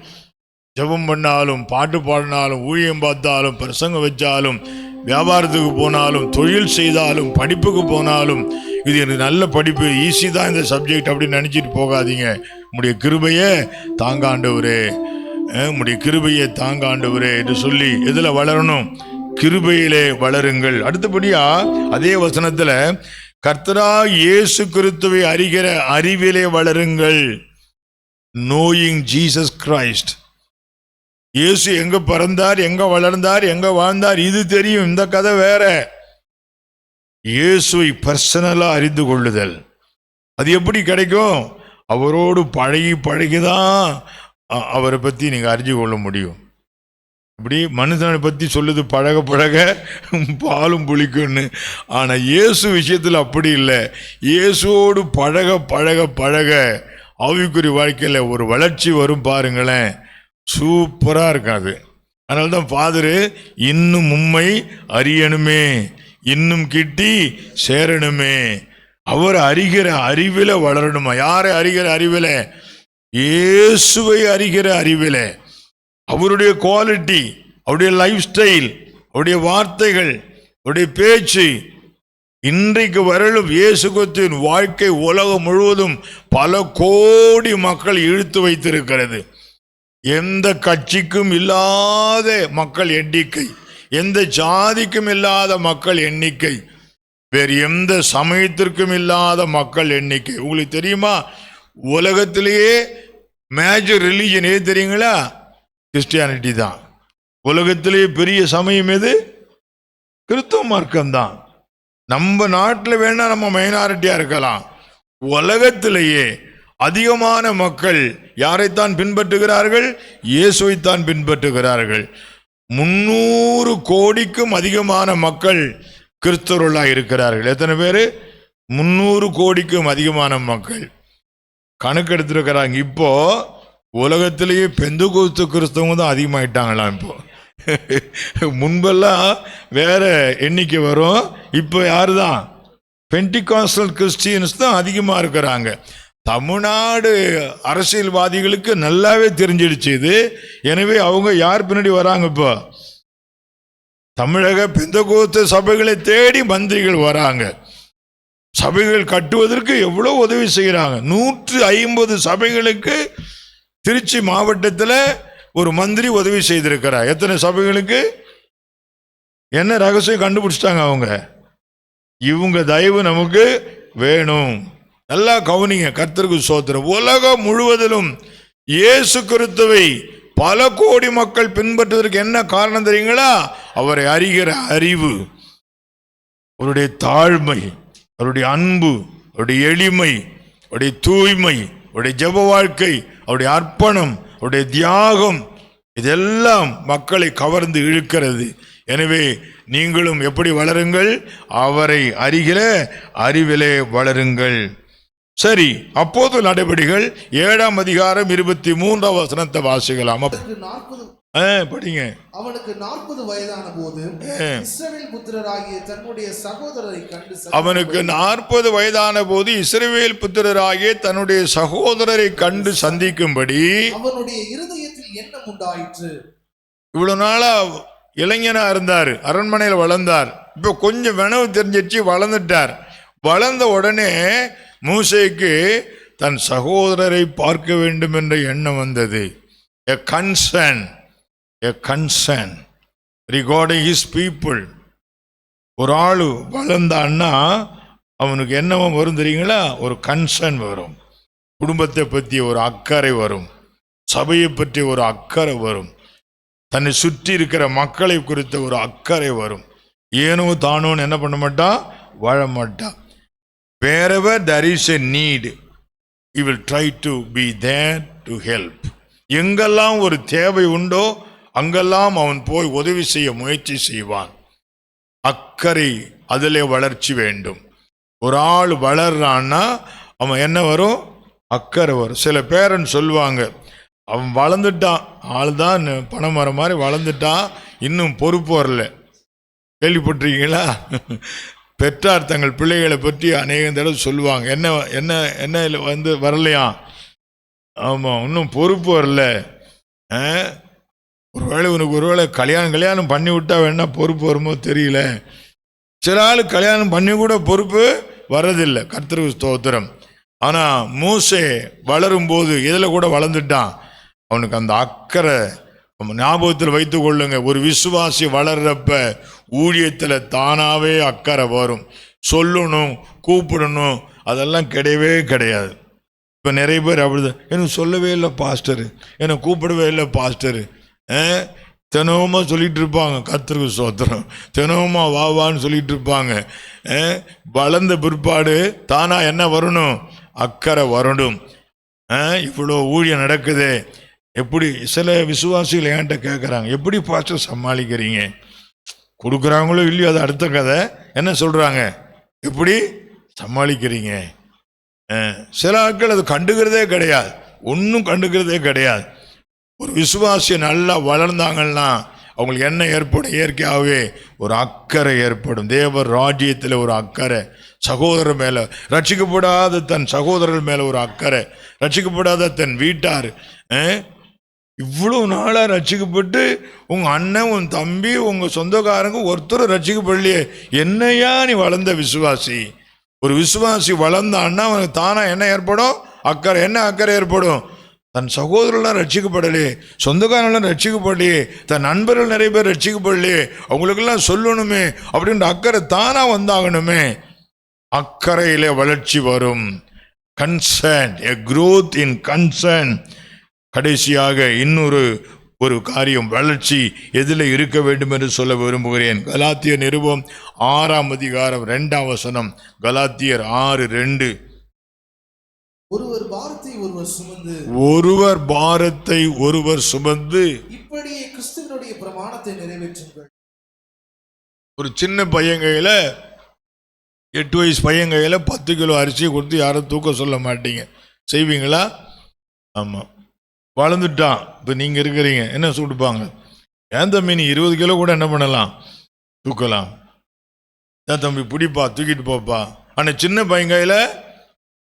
ஜெபம் பண்ணாலும், பாட்டு பாடினாலும், ஊழியம் பார்த்தாலும், பிரசங்கம் வச்சாலும், வியாபாரத்துக்கு போனாலும், தொழில் செய்தாலும், படிப்புக்கு போனாலும், இது எனக்கு நல்ல படிப்பு, ஈஸி தான் இந்த சப்ஜெக்ட் அப்படின்னு நினச்சிட்டு போகாதீங்க. உம்முடைய கிருபையை தாங்காண்டவரே, உம்முடைய கிருபையை தாங்காண்டவரே என்று சொல்லி எதில் வளரணும்? கிருபையிலே வளருங்கள். அடுத்தபடியா அதே வசனத்தில் கர்த்தராகிய இயேசு கிறிஸ்துவை அறிகிற அறிவிலே வளருங்கள். Knowing Jesus Christ. இயேசு எங்க பிறந்தார், எங்க வளர்ந்தார், எங்க வாழ்ந்தார், இது தெரியும். இந்த கதை வேற. இயேசுவை பர்சனலா அறிந்து கொள்ளுதல். அது எப்படி கிடைக்கும்? அவரோடு பழகிதான் அவரை பற்றி நீங்கள் அறிஞ்சு கொள்ள முடியும். இப்படி மனுஷனை பற்றி சொல்லுது பழக பழக பாலும் புளிக்கும்னு. ஆனால் இயேசு விஷயத்தில் அப்படி இல்லை. இயேசுவோடு பழக பழக பழக ஆவிக்குரிய வாழ்க்கையில் ஒரு வளர்ச்சி வரும் பாருங்களேன், சூப்பராக இருக்காது. அதனால தான் ஃபாதரு இன்னும் உம்மை அறியணுமே, இன்னும் கிட்டி சேரணுமே, அவர் அறிகிற அறிவில் வளரணுமா. யாரை அறிகிற அறிவில்? இயேசுவை அறிகிற அறிவில். அவருடைய குவாலிட்டி, அவருடைய லைஃப் ஸ்டைல், அவருடைய வார்த்தைகள், அவருடைய பேச்சு. இன்றைக்கு வரலும் இயேசு கிறிஸ்துவின் வாழ்க்கை உலகம் முழுவதும் பல கோடி மக்கள் இழுத்து வைத்திருக்கிறது. எந்த கட்சிக்கும் இல்லாத மக்கள் எண்ணிக்கை, எந்த ஜாதிக்கும் இல்லாத மக்கள் எண்ணிக்கை, வேறு எந்த சமயத்திற்கும் இல்லாத மக்கள் எண்ணிக்கை. உங்களுக்கு தெரியுமா, உலகத்திலேயே மேஜர் ரிலீஜன் எது தெரியுங்களா? கிறிஸ்டியானிட்டி தான். உலகத்திலேயே பெரிய சமயம் எது? கிறிஸ்துவ மார்க்கம் தான். நம்ம நாட்டில் வேணா நம்ம மைனாரிட்டியா இருக்கலாம், உலகத்திலேயே அதிகமான மக்கள் யாரைத்தான் பின்பற்றுகிறார்கள்? இயேசுவைத்தான் பின்பற்றுகிறார்கள். 300 கோடிக்கும் அதிகமான மக்கள் கிறிஸ்தவர்களாக இருக்கிறார்கள். எத்தனை பேர்? 300 கோடிக்கும் அதிகமான மக்கள் கணக்கெடுத்திருக்கிறாங்க. இப்போ உலகத்திலேயே பெந்தகோஸ்து கிறிஸ்தவங்க தான் அதிகமாயிட்டாங்களாம். இப்போ முன்பெல்லாம் வேற எண்ணிக்கை வரும், இப்போ யாரு தான்? பெண்டிகாஸ்டல் கிறிஸ்டியன்ஸ் தான் அதிகமாக இருக்கிறாங்க. தமிழ்நாடு அரசியல்வாதிகளுக்கு நல்லாவே தெரிஞ்சிடுச்சு இது. எனவே அவங்க யார் பின்னாடி வராங்க? இப்போ தமிழக பெந்தகோஸ்து சபைகளை தேடி மந்திரிகள் வராங்க. சபைகள் கட்டுவதற்கு எவ்வளோ உதவி செய்கிறாங்க. 150 சபைகளுக்கு திருச்சி மாவட்டத்தில் ஒரு மந்திரி உதவி செய்திருக்கிறார். எத்தனை சபைகளுக்கு? என்ன ரகசியம் கண்டுபிடிச்சிட்டாங்க அவங்க. இவங்க தயவு நமக்கு வேணும். நல்லா கவனிங்க, கர்த்தருக்கு ஸ்தோத்திரம். உலகம் முழுவதிலும் இயேசு கிறிஸ்துவை பல கோடி மக்கள் பின்பற்றுவதற்கு என்ன காரணம் தெரியுங்களா? அவரை அறிகிற அறிவு, அவருடைய தாழ்மை, அவருடைய அன்பு, அவருடைய எளிமை, அவருடைய தூய்மை, அவருடைய ஜெப வாழ்க்கை, அவருடைய அர்ப்பணம், அவருடைய தியாகம், இதெல்லாம் மக்களை கவர்ந்து இழுக்கிறது. எனவே நீங்களும் எப்படி வளருங்கள்? அவரை அறிகிற அறிவிலே வளருங்கள். சரி, அப்போது நடபடிகள் 7ஆம் அதிகாரம் 23ஆம் வசனத்தை வாசிக்கலாம். படிங்க. அவனுக்கு 40 வயதான போது இஸ்ரவேல் புத்திரராகிய தன்னுடைய சகோதரரை கண்டு அவனுக்கு 40 வயதான போது இஸ்ரவேல் புத்திரராகிய தன்னுடைய சகோதரரை கண்டு சந்திக்கும்படி அவனுடைய இருதயத்தில் எண்ணம் உண்டாயிற்று. இவ்வளவு நாளா இளைஞனா இருந்தார், அரண்மனையில் வளர்ந்தார். இப்போ கொஞ்சம் வினவு தெரிஞ்சிச்சு, வளர்ந்துட்டார். வளர்ந்த உடனே மூசேக்கு தன் சகோதரரை பார்க்க வேண்டும் என்ற எண்ணம் வந்தது. A concern regarding his people. ஒரு ஆளு வளர்ந்தான்னா அவனுக்கு என்னவும் வரும் தெரியுங்களா? ஒரு கன்சர்ன் வரும். குடும்பத்தை பற்றி ஒரு அக்கறை வரும், சபையை பற்றி ஒரு அக்கறை வரும், தன்னை சுற்றி இருக்கிற மக்களை குறித்த ஒரு அக்கறை வரும். ஏனோ தானோன்னு என்ன பண்ண மாட்டான்? வாழ மாட்டான். Wherever there is a need, he will try to be there to help. எங்கெல்லாம் ஒரு தேவை உண்டோ அங்கெல்லாம் அவன் போய் உதவி செய்ய முயற்சி செய்வான். அக்கறை, அதிலே வளர்ச்சி வேண்டும். ஒரு ஆள் வளர்றான்னா அவன் என்ன வரும்? அக்கறை வரும். சில பேரன் சொல்லுவாங்க, அவன் வளர்ந்துட்டான், ஆள் தான் பனைமரம் மாதிரி வளர்ந்துட்டான், இன்னும் பொறுப்பு வரல. கேள்விப்பட்டிருக்கீங்களா? பெற்றார் தங்கள் பிள்ளைகளை பற்றி அநேகம் தடவை சொல்லுவாங்க, என்ன என்ன என்ன வந்து வரலையா, ஆமாம் இன்னும் பொறுப்பு வரல. ஒருவேளை உனக்கு ஒருவேளை கல்யாணம் பண்ணி விட்டா வேணா பொறுப்பு வருமோ தெரியல. சில ஆள் கல்யாணம் பண்ணி கூட பொறுப்பு வர்றதில்லை. கர்த்தருக்கு ஸ்தோத்திரம். ஆனால் மூசே வளரும்போது இதில் கூட வளர்ந்துட்டான். அவனுக்கு அந்த அக்கறை ஞாபகத்தில் வைத்து கொள்ளுங்க. ஒரு விசுவாசி வளர்றப்ப ஊழியத்தில் தானாகவே அக்கறை வரும். சொல்லணும், கூப்பிடணும், அதெல்லாம் கிடையவே கிடையாது. இப்போ நிறைய பேர் அப்படிதான், எனக்கு சொல்லவே இல்லை பாஸ்டரு, என்னை கூப்பிடவே இல்லை பாஸ்டரு, தினமுமா சொல்லிட்டு இருப்பாங்க. கர்த்தருக்கு ஸ்தோத்திரம். தினமுமா வான்னு சொல்லிட்டு இருப்பாங்க. வளர்ந்த பிற்பாடு தானாக என்ன வரணும்? அக்கறை வரணும். இவ்வளோ ஊழியம் நடக்குது, எப்படி சில விசுவாசிகள் என்கிட்ட கேட்குறாங்க, எப்படி பாஸ்டர் சமாளிக்கிறீங்க? கொடுக்குறாங்களோ இல்லையோ அது அடுத்த கதை. என்ன சொல்கிறாங்க, எப்படி சமாளிக்கிறீங்க? சில ஆட்கள் அது கண்டுக்கிறதே கிடையாது, ஒன்றும் கண்டுக்கிறதே கிடையாது. ஒரு விசுவாசி நல்லா வளர்ந்தாங்கன்னா அவங்களுக்கு என்ன ஏற்படும்? இயற்கையாகவே ஒரு அக்கறை ஏற்படும். தேவ ராஜ்யத்தில் ஒரு அக்கறை, சகோதரர் மேலே, ரட்சிக்கப்படாத தன் சகோதரர் மேலே ஒரு அக்கறை, ரட்சிக்கப்படாத தன் வீட்டார். இவ்வளோ நாளாக ரட்சிக்கப்பட்டு உங்கள் அண்ணன், உன் தம்பி, உங்கள் சொந்தக்காரங்க ஒருத்தர் ரட்சிக்கப்படலையே, என்னையா நீ வளர்ந்த விசுவாசி? ஒரு விசுவாசி வளர்ந்தான்னா அவனுக்கு தானாக என்ன ஏற்படும்? அக்கறை. என்ன அக்கறை ஏற்படும்? தன் சகோதரர்லாம் ரட்சிக்கப்படலையே, சொந்தக்காரெல்லாம் ரட்சிக்கப்படலையே, தன் நண்பர்கள் நிறைய பேர் ரட்சிக்கப்படலையே, அவங்களுக்கெல்லாம் சொல்லணுமே அப்படின்ற அக்கறை தானாக வந்தாகணுமே. அக்கறையிலே வளர்ச்சி வரும். Concern, a growth in concern. கடைசியாக இன்னொரு காரியம், வளர்ச்சி எதில் இருக்க வேண்டும் என்று சொல்ல விரும்புகிறேன். கலாத்தியர் நிருபம் 6ஆம் அதிகாரம் 2ஆம் வசனம். கலாத்தியர் 6:2. ஒருவர் பாரத்தை ஒருவர் சுமந்து இப்படியே கிறிஸ்துவினுடைய பிரமாணத்தை நிறைவேற்றுங்கள். ஒரு சின்ன பையன் கையில், 8 வயசு பையன் கையில் 10 கிலோ அரிசியை கொடுத்து யாரும் தூக்க சொல்ல மாட்டீங்க, செய்வீங்களா? ஆமாம். வளர்ந்துட்டான், இப்போ நீங்கள் இருக்கிறீங்க, என்ன சுடுப்பாங்க? ஏன் தம்பி நீ 20 கிலோ கூட என்ன பண்ணலாம், தூக்கலாம். ஏன் தம்பி பிடிப்பா, தூக்கிட்டு போப்பா. ஆனால் சின்ன பையன் கையில்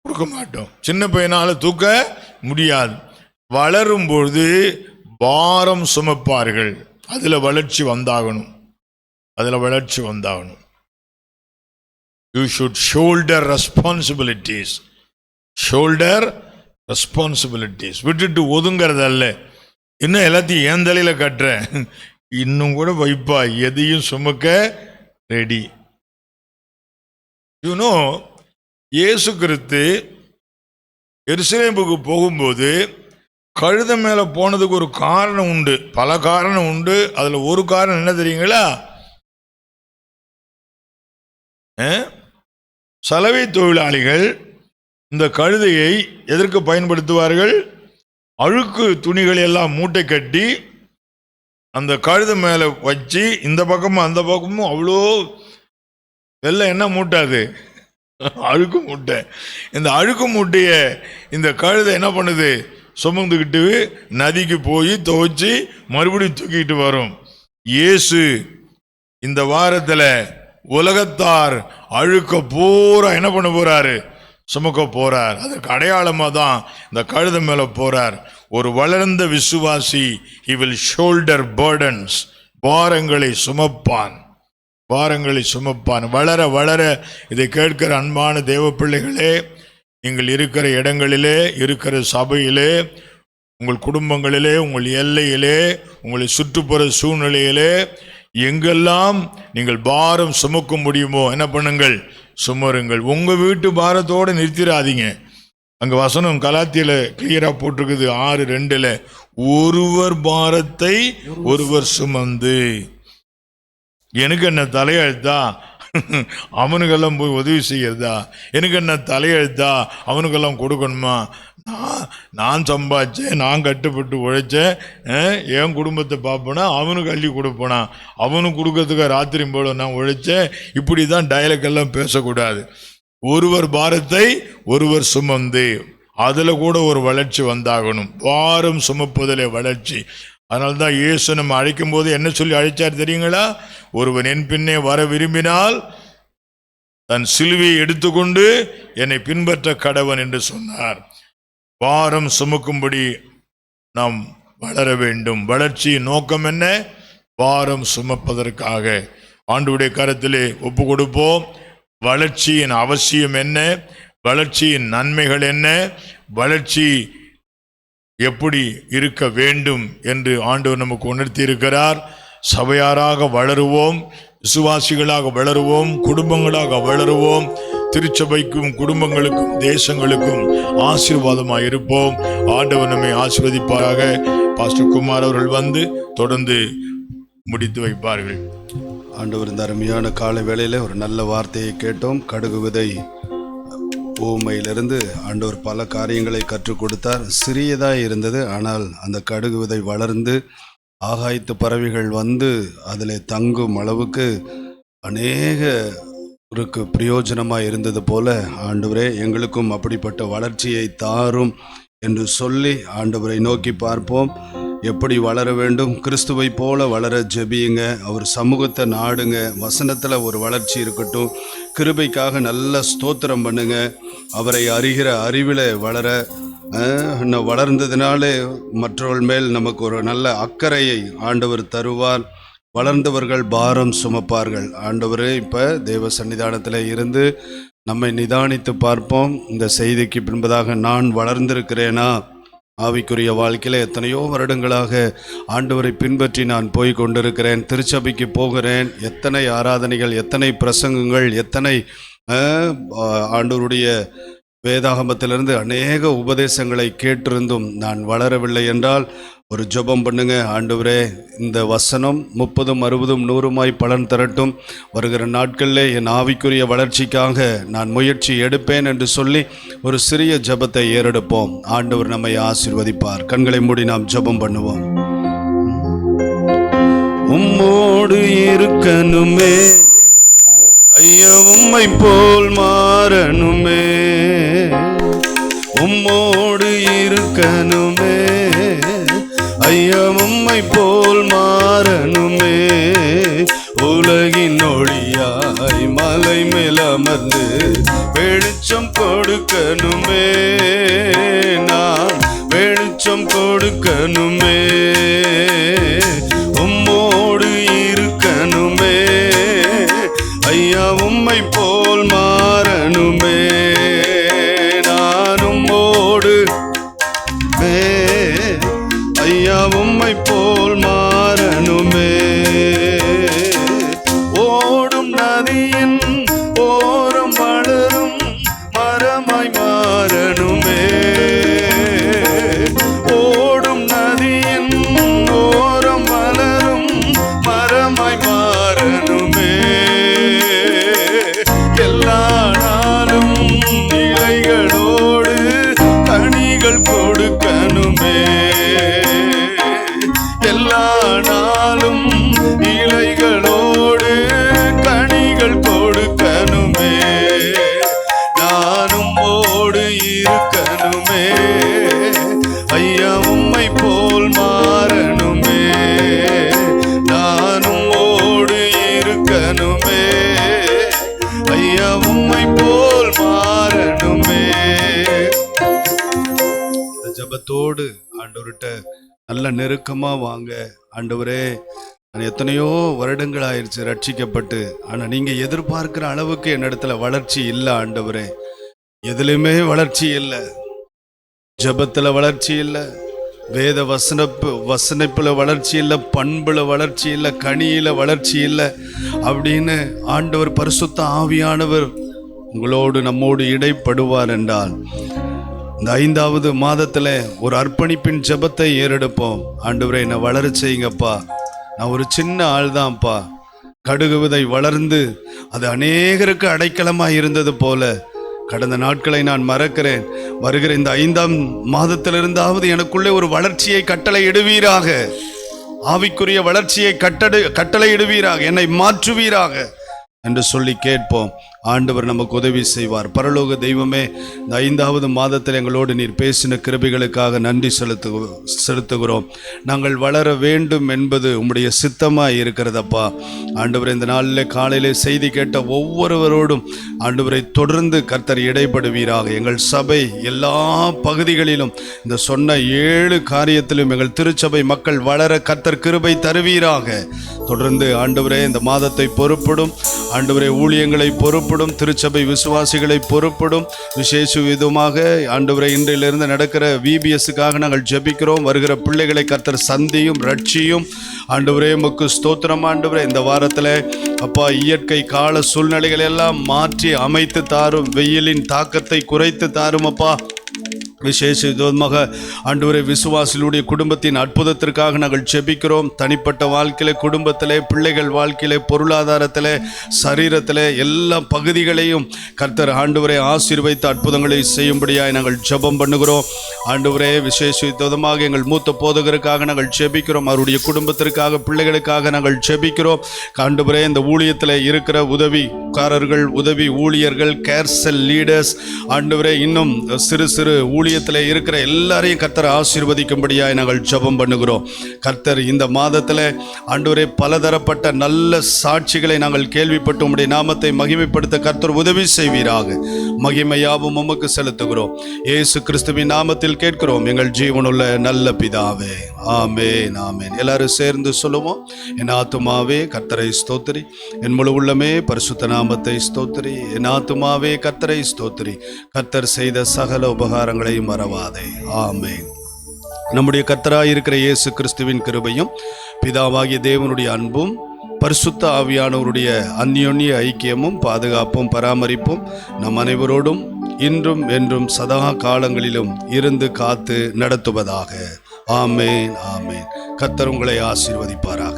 கொடுக்க மாட்டோம், சின்ன பையனால் தூக்க முடியாது. வளரும்பொழுது பாரம் சுமப்பார்கள். அதில் வளர்ச்சி வந்தாகணும், You should shoulder responsibilities. விட்டுட்டு ஒதுங்கிறதல்ல. இன்னும் எல்லாத்தையும் ஏன் தலையில கட்டுறேன், இன்னும் கூட வைப்பா, எதையும் சுமக்க ரெடி. இயேசு கிறிஸ்து எருசலேமுக்கு போகும்போது கழுதை மேலே போனதுக்கு ஒரு காரணம் உண்டு, பல காரணம் உண்டு. அதில் ஒரு காரணம் என்ன தெரியுங்களா? சலவை தொழிலாளிகள் இந்த கழுதையை எதற்கு பயன்படுத்துவார்கள்? அழுக்கு துணிகளை எல்லாம் மூட்டை கட்டி அந்த கழுதை மேலே வச்சு, இந்த பக்கமும் அந்த பக்கமும் அவ்வளோ வெள்ளம் என்ன மூட்டாது, அழுக்கு மூட்டை. இந்த அழுக்கு மூட்டையை இந்த கழுதை என்ன பண்ணுது? சுமந்துக்கிட்டு நதிக்கு போய் துவைச்சி மறுபடியும் தூக்கிட்டு வரும். இயேசு இந்த வாரத்தில் உலகத்தார் அழுக்க பூரா என்ன பண்ண போறாரு? சுமக்க போறார். அதற்கு அடையாளமாக தான் இந்த கழுதை மேலே போறார். ஒரு வளர்ந்த விசுவாசி, he will shoulder burdens, பாரங்களை சுமப்பான். வளர வளர இதை கேட்கிற அன்பான தேவ பிள்ளைகளே, நீங்கள் இருக்கிற இடங்களிலே, இருக்கிற சபையிலே, உங்கள் குடும்பங்களிலே, உங்கள் எல்லையிலே, உங்களை சுற்றுப்புற சூழ்நிலையிலே எங்கெல்லாம் நீங்கள் பாரம் சுமக்க முடியுமோ என்ன பண்ணுங்கள்? சுமருங்கள். உங்கள் வீட்டு பாரத்தோடு நிறுத்திடாதீங்க. அங்கே வசனம் கலாத்தியில் கிளியராக போட்டிருக்குது 6:2. ஒருவர் பாரத்தை ஒருவர் சுமந்து. எனக்கு என்ன தலையெழுத்தா அவனுக்கெல்லாம் போய் உதவி செய்யறதா? எனக்கு என்ன தலையெழுத்தா அவனுக்கெல்லாம் கொடுக்கணுமா? நான் சம்பாதிச்சேன், நான் கட்டுப்பட்டு உழைச்சேன், என் குடும்பத்தை பார்ப்பேனா, அவனுக்கு அள்ளி கொடுப்பேனா, அவனுக்கு கொடுக்கறதுக்கு ராத்திரி போல நான் உழைச்சேன். இப்படி தான் டயலாக்கெல்லாம் பேசக்கூடாது. ஒருவர் பாரத்தை ஒருவர் சுமந்து, அதில் கூட ஒரு வளர்ச்சி வந்தாகணும். பாரம் சுமப்பதில் வளர்ச்சி. அதனால்தான் இயேசு நம்ம அழைக்கும் போது என்ன சொல்லி அழைச்சார் தெரியுங்களா? ஒருவன் என் பின்னே வர விரும்பினால் தன் சிலுவையை எடுத்துக்கொண்டு என்னை பின்பற்ற கடவன் என்று சொன்னார். பாரம் சுமக்கும்படி நாம் வளர வேண்டும். வளர்ச்சியின் நோக்கம் என்ன? பாரம் சுமப்பதற்காக ஆண்டவருடைய கரத்திலே ஒப்பு கொடுப்போம். வளர்ச்சியின் அவசியம் என்ன? வளர்ச்சியின் நன்மைகள் என்ன? வளர்ச்சி எப்படி இருக்க வேண்டும் என்று ஆண்டவர் நமக்கு உணர்த்தி இருக்கிறார். சபையாராக வளருவோம், விசுவாசிகளாக வளருவோம், குடும்பங்களாக வளருவோம். திருச்சபைக்கும் குடும்பங்களுக்கும் தேசங்களுக்கும் ஆசீர்வாதமாக இருப்போம். ஆண்டவர் நம்மை ஆசீர்வதிப்பாராக. பாஸ்டர் குமார் அவர்கள் வந்து தொடர்ந்து முடித்து வைப்பார்கள். ஆண்டவர் இந்த அருமையான காலை வேளையில் ஒரு நல்ல வார்த்தையை கேட்டோம். கடுகு விதை ஊமையிலிருந்து ஆண்டவர் பல காரியங்களை கற்றுக் கொடுத்தார். சிறியதாக இருந்தது, ஆனால் அந்த கடுகு விதை வளர்ந்து ஆகாயத்து பறவைகள் வந்து அதில் தங்கும் அளவுக்கு அநேகருக்கு பிரயோஜனமாக இருந்தது போல, ஆண்டவரே எங்களுக்கும் அப்படிப்பட்ட வளர்ச்சியை தாரும் என்று சொல்லி ஆண்டவரை நோக்கி பார்ப்போம். எப்படி வளர வேண்டும்? கிறிஸ்துவை போல வளர ஜெபியுங்க. அவர் சமூகத்தை நாடுங்க. வசனத்தில் ஒரு வளர்ச்சி இருக்கட்டும். கிருபைக்காக நல்ல ஸ்தோத்திரம் பண்ணுங்க. அவரை அறிகிற அறிவில் வளர்ந்ததுனாலே மற்றவர்கள் மேல் நமக்கு ஒரு நல்ல அக்கறையை ஆண்டவர் தருவார். வளர்ந்தவர்கள் பாரம் சுமப்பார்கள். ஆண்டவரே, இப்போ தேவ சன்னிதானத்தில் இருந்து நம்மை நிதானித்து பார்ப்போம். இந்த செய்திக்கு பின்பதாக நான் வளர்ந்திருக்கிறேனா? ஆவிக்குரிய வாழ்க்கையில் எத்தனையோ வருடங்களாக ஆண்டவரை பின்பற்றி நான் போய் கொண்டிருக்கிறேன். திருச்சபைக்கு போகிறேன். எத்தனை ஆராதனைகள், எத்தனை பிரசங்கங்கள், எத்தனை ஆண்டவருடைய வேதாகமத்திலிருந்து அநேக உபதேசங்களை கேட்டிருந்தும் நான் வளரவில்லை என்றால் ஒரு ஜெபம் பண்ணுங்க. ஆண்டவரே, இந்த வசனம் 30, 60, 100 பலன் தரட்டும். வருகிற நாட்களில் என் ஆவிக்குரிய வளர்ச்சிக்காக நான் முயற்சி எடுப்பேன் என்று சொல்லி ஒரு சிறிய ஜெபத்தை ஏறெடுப்போம். ஆண்டவர் நம்மை ஆசீர்வதிப்பார். கண்களை மூடி நாம் ஜெபம் பண்ணுவோம். உம்மோடு இருக்கணுமே ஐயா, உம்மை போல் மாறணுமே. உம்மோடு இருக்கணுமே ஐயா, உம்மை போல் மாறணுமே. உலகின் ஒளியாய் மலை மேல் அமர்ந்து வெளிச்சம் கொடுக்கணுமே. நான் வெளிச்சம் கொடுக்கணுமே. உம்மோடு இருக்கணுமே ஐயா, உம்மை போல் மாறணுமே. நான் உம்மோடு ஐயா, உம்மை போல் மாறணுமே. ஓடும் நதியின் ஓரம் வளரும் மரமாய் மாறணுமே. ஓடும் நதியின் ஓரம் வளரும் மரமாய் மாறணுமே. எல்லா நாளும் இலைகளோடு கனிகள் கொடுக்கணுமே. எல்லா நாளும் இலைகளோடு கனிகள் கொடுக்கணுமே. நானும் ஓடு இருக்கணுமே ஐயா, உம்மை போல் மாறணுமே. நானும் ஓடு இருக்கணுமே ஐயா, உம்மை போல் மாறணுமே. ஜெபத்தோடு ஆண்டவர்கிட்ட நல்ல நெருக்கமாக வாங்க. ஆண்டவரே, நான் எத்தனையோ வருடங்கள் ஆயிடுச்சு ரட்சிக்கப்பட்டு, ஆனால் நீங்கள் எதிர்பார்க்குற அளவுக்கு என்னிடத்துல வளர்ச்சி இல்லை. ஆண்டவரே, எதுலையுமே வளர்ச்சி இல்லை. ஜெபத்தில் வளர்ச்சி இல்லை, வேத வசனப்பில் வளர்ச்சி இல்லை, பண்பில் வளர்ச்சி இல்லை, கனியில் வளர்ச்சி இல்லை அப்படின்னு ஆண்டவர் பரிசுத்த ஆவியானவர் உங்களோடு நம்மோடு இடைப்படுவார் என்றால் இந்த 5வது மாதத்தில் ஒரு அர்ப்பணிப்பின் ஜெபத்தை ஏறெடுப்போம். ஆண்டவரே, என்னை வளர செய்யுங்கப்பா. நான் ஒரு சின்ன ஆள் தான்ப்பா. கடுகு விதை வளர்ந்து அது அநேகருக்கு அடைக்கலமாக இருந்தது போல கடந்த நாட்களை நான் மறக்கிறேன். வருகிற இந்த 5ஆம் மாதத்திலிருந்தாவது எனக்குள்ளே ஒரு வளர்ச்சியை கட்டளை இடுவீராக. ஆவிக்குரிய வளர்ச்சியை கட்டளை இடுவீராக, என்னை மாற்றுவீராக என்று சொல்லி கேட்போம். ஆண்டவர் நமக்கு உதவி செய்வார். பரலோக தெய்வமே, இந்த 5வது மாதத்தில் எங்களோடு நீர் பேசின கிருபைகளுக்காக நன்றி செலுத்துகிறோம். நாங்கள் வளர வேண்டும் என்பது உம்முடைய சித்தமாக இருக்கிறதப்பா. ஆண்டவரை, இந்த நாளில் காலையிலே செய்தி கேட்ட ஒவ்வொருவரோடும் ஆண்டவரை தொடர்ந்து கர்த்தர் இடைப்படுவீராக. எங்கள் சபை எல்லா பகுதிகளிலும் இந்த சொன்ன 7 காரியத்திலும் எங்கள் திருச்சபை மக்கள் வளர கர்த்தர் கிருபை தருவீராக. தொடர்ந்து ஆண்டவரே இந்த மாதத்தை பொறுப்படும். ஆண்டவரே, ஊழியங்களை பொறுப்படும், திருச்சபை விசுவாசிகளை பொறுப்படும். விசேஷ விதமாக ஆண்டவரே இன்றிலிருந்து நடக்கிற VBSக்காக நாங்கள் ஜெபிக்கிறோம். வருகிற பிள்ளைகளை கர்த்தர் சந்தியும் ரட்சியும். ஆண்டவரே, உமக்கு ஸ்தோத்திரம். ஆண்டவரே, இந்த வாரத்தில் அப்பா இயற்கை கால சூழ்நிலைகள் எல்லாம் மாற்றி அமைத்து தாரும். வெயிலின் தாக்கத்தை குறைத்து தாரும் அப்பா. விசேஷமாக ஆண்டவரே விசுவாசிகளுடைய குடும்பத்தின் அற்புதத்திற்காக நாங்கள் ஜெபிக்கிறோம். தனிப்பட்ட வாழ்க்கையிலே, குடும்பத்திலே, பிள்ளைகள் வாழ்க்கையிலே, பொருளாதாரத்திலே, சரீரத்திலே எல்லா பகுதிகளையும் கர்த்தர் ஆண்டவரை ஆசீர்வதித்து அற்புதங்களை செய்யும்படியாய் நாங்கள் ஜெபம் பண்ணுகிறோம். ஆண்டவரே விசேஷமாக எங்கள் மூத்த போதகருக்காக நாங்கள் ஜெபிக்கிறோம். அவருடைய குடும்பத்திற்காக, பிள்ளைகளுக்காக நாங்கள் ஜெபிக்கிறோம். ஆண்டவரே இந்த ஊழியத்தில் இருக்கிற உதவிக்காரர்கள், உதவி ஊழியர்கள், கேர்சல் லீடர்ஸ், ஆண்டவரே இன்னும் சிறு சிறு ஊழியத்தில் இருக்கிற எல்லாரையும் கர்த்தர் ஆசீர்வதிக்கும்படியாய் நாங்கள் ஜெபம் பண்ணுகிறோம். கர்த்தர் இந்த மாதத்தில் ஆண்டவரே பலதரப்பட்ட நல்ல சாட்சிகளை நாங்கள் கேள்விப்பட்டு உம்முடைய நாமத்தை மகிமைப்படுத்த கர்த்தர் உதவி செய்வீராக. மகிமையாவும் உமக்கு செலுத்துகிறோம். இயேசு கிறிஸ்துவின் நாமத்தில் கேட்கிறோம் எங்கள் ஜீவனுள்ள நல்ல பிதாவே, ஆமென், ஆமென். எல்லாரும் சேர்ந்து சொல்லுவோம். என் ஆத்துமாவே கர்த்தரை ஸ்தோத்திரி, என் முழு உள்ளமே பரிசுத்த நாமத்தை ஸ்தோத்திரி. என் ஆத்துமாவே கர்த்தரை ஸ்தோத்திரி, கர்த்தர் செய்த சகல உபகாரங்களை மறவாதே. ஆமென். நம்முடைய கர்த்தராய் இருக்கிற இயேசு கிறிஸ்துவின் கிருபையும் பிதாவாகிய தேவனுடைய அன்பும் பரிசுத்த ஆவியானவருடைய அந்யோன்ய ஐக்கியமும் பாதுகாப்பும் பராமரிப்பும் நம் அனைவரோடும் இன்றும் என்றும் சதா காலங்களிலும் இருந்து காத்து நடத்துவதாக. ஆமென், ஆமென். கர்த்தர் உங்களை ஆசீர்வதிப்பாராக.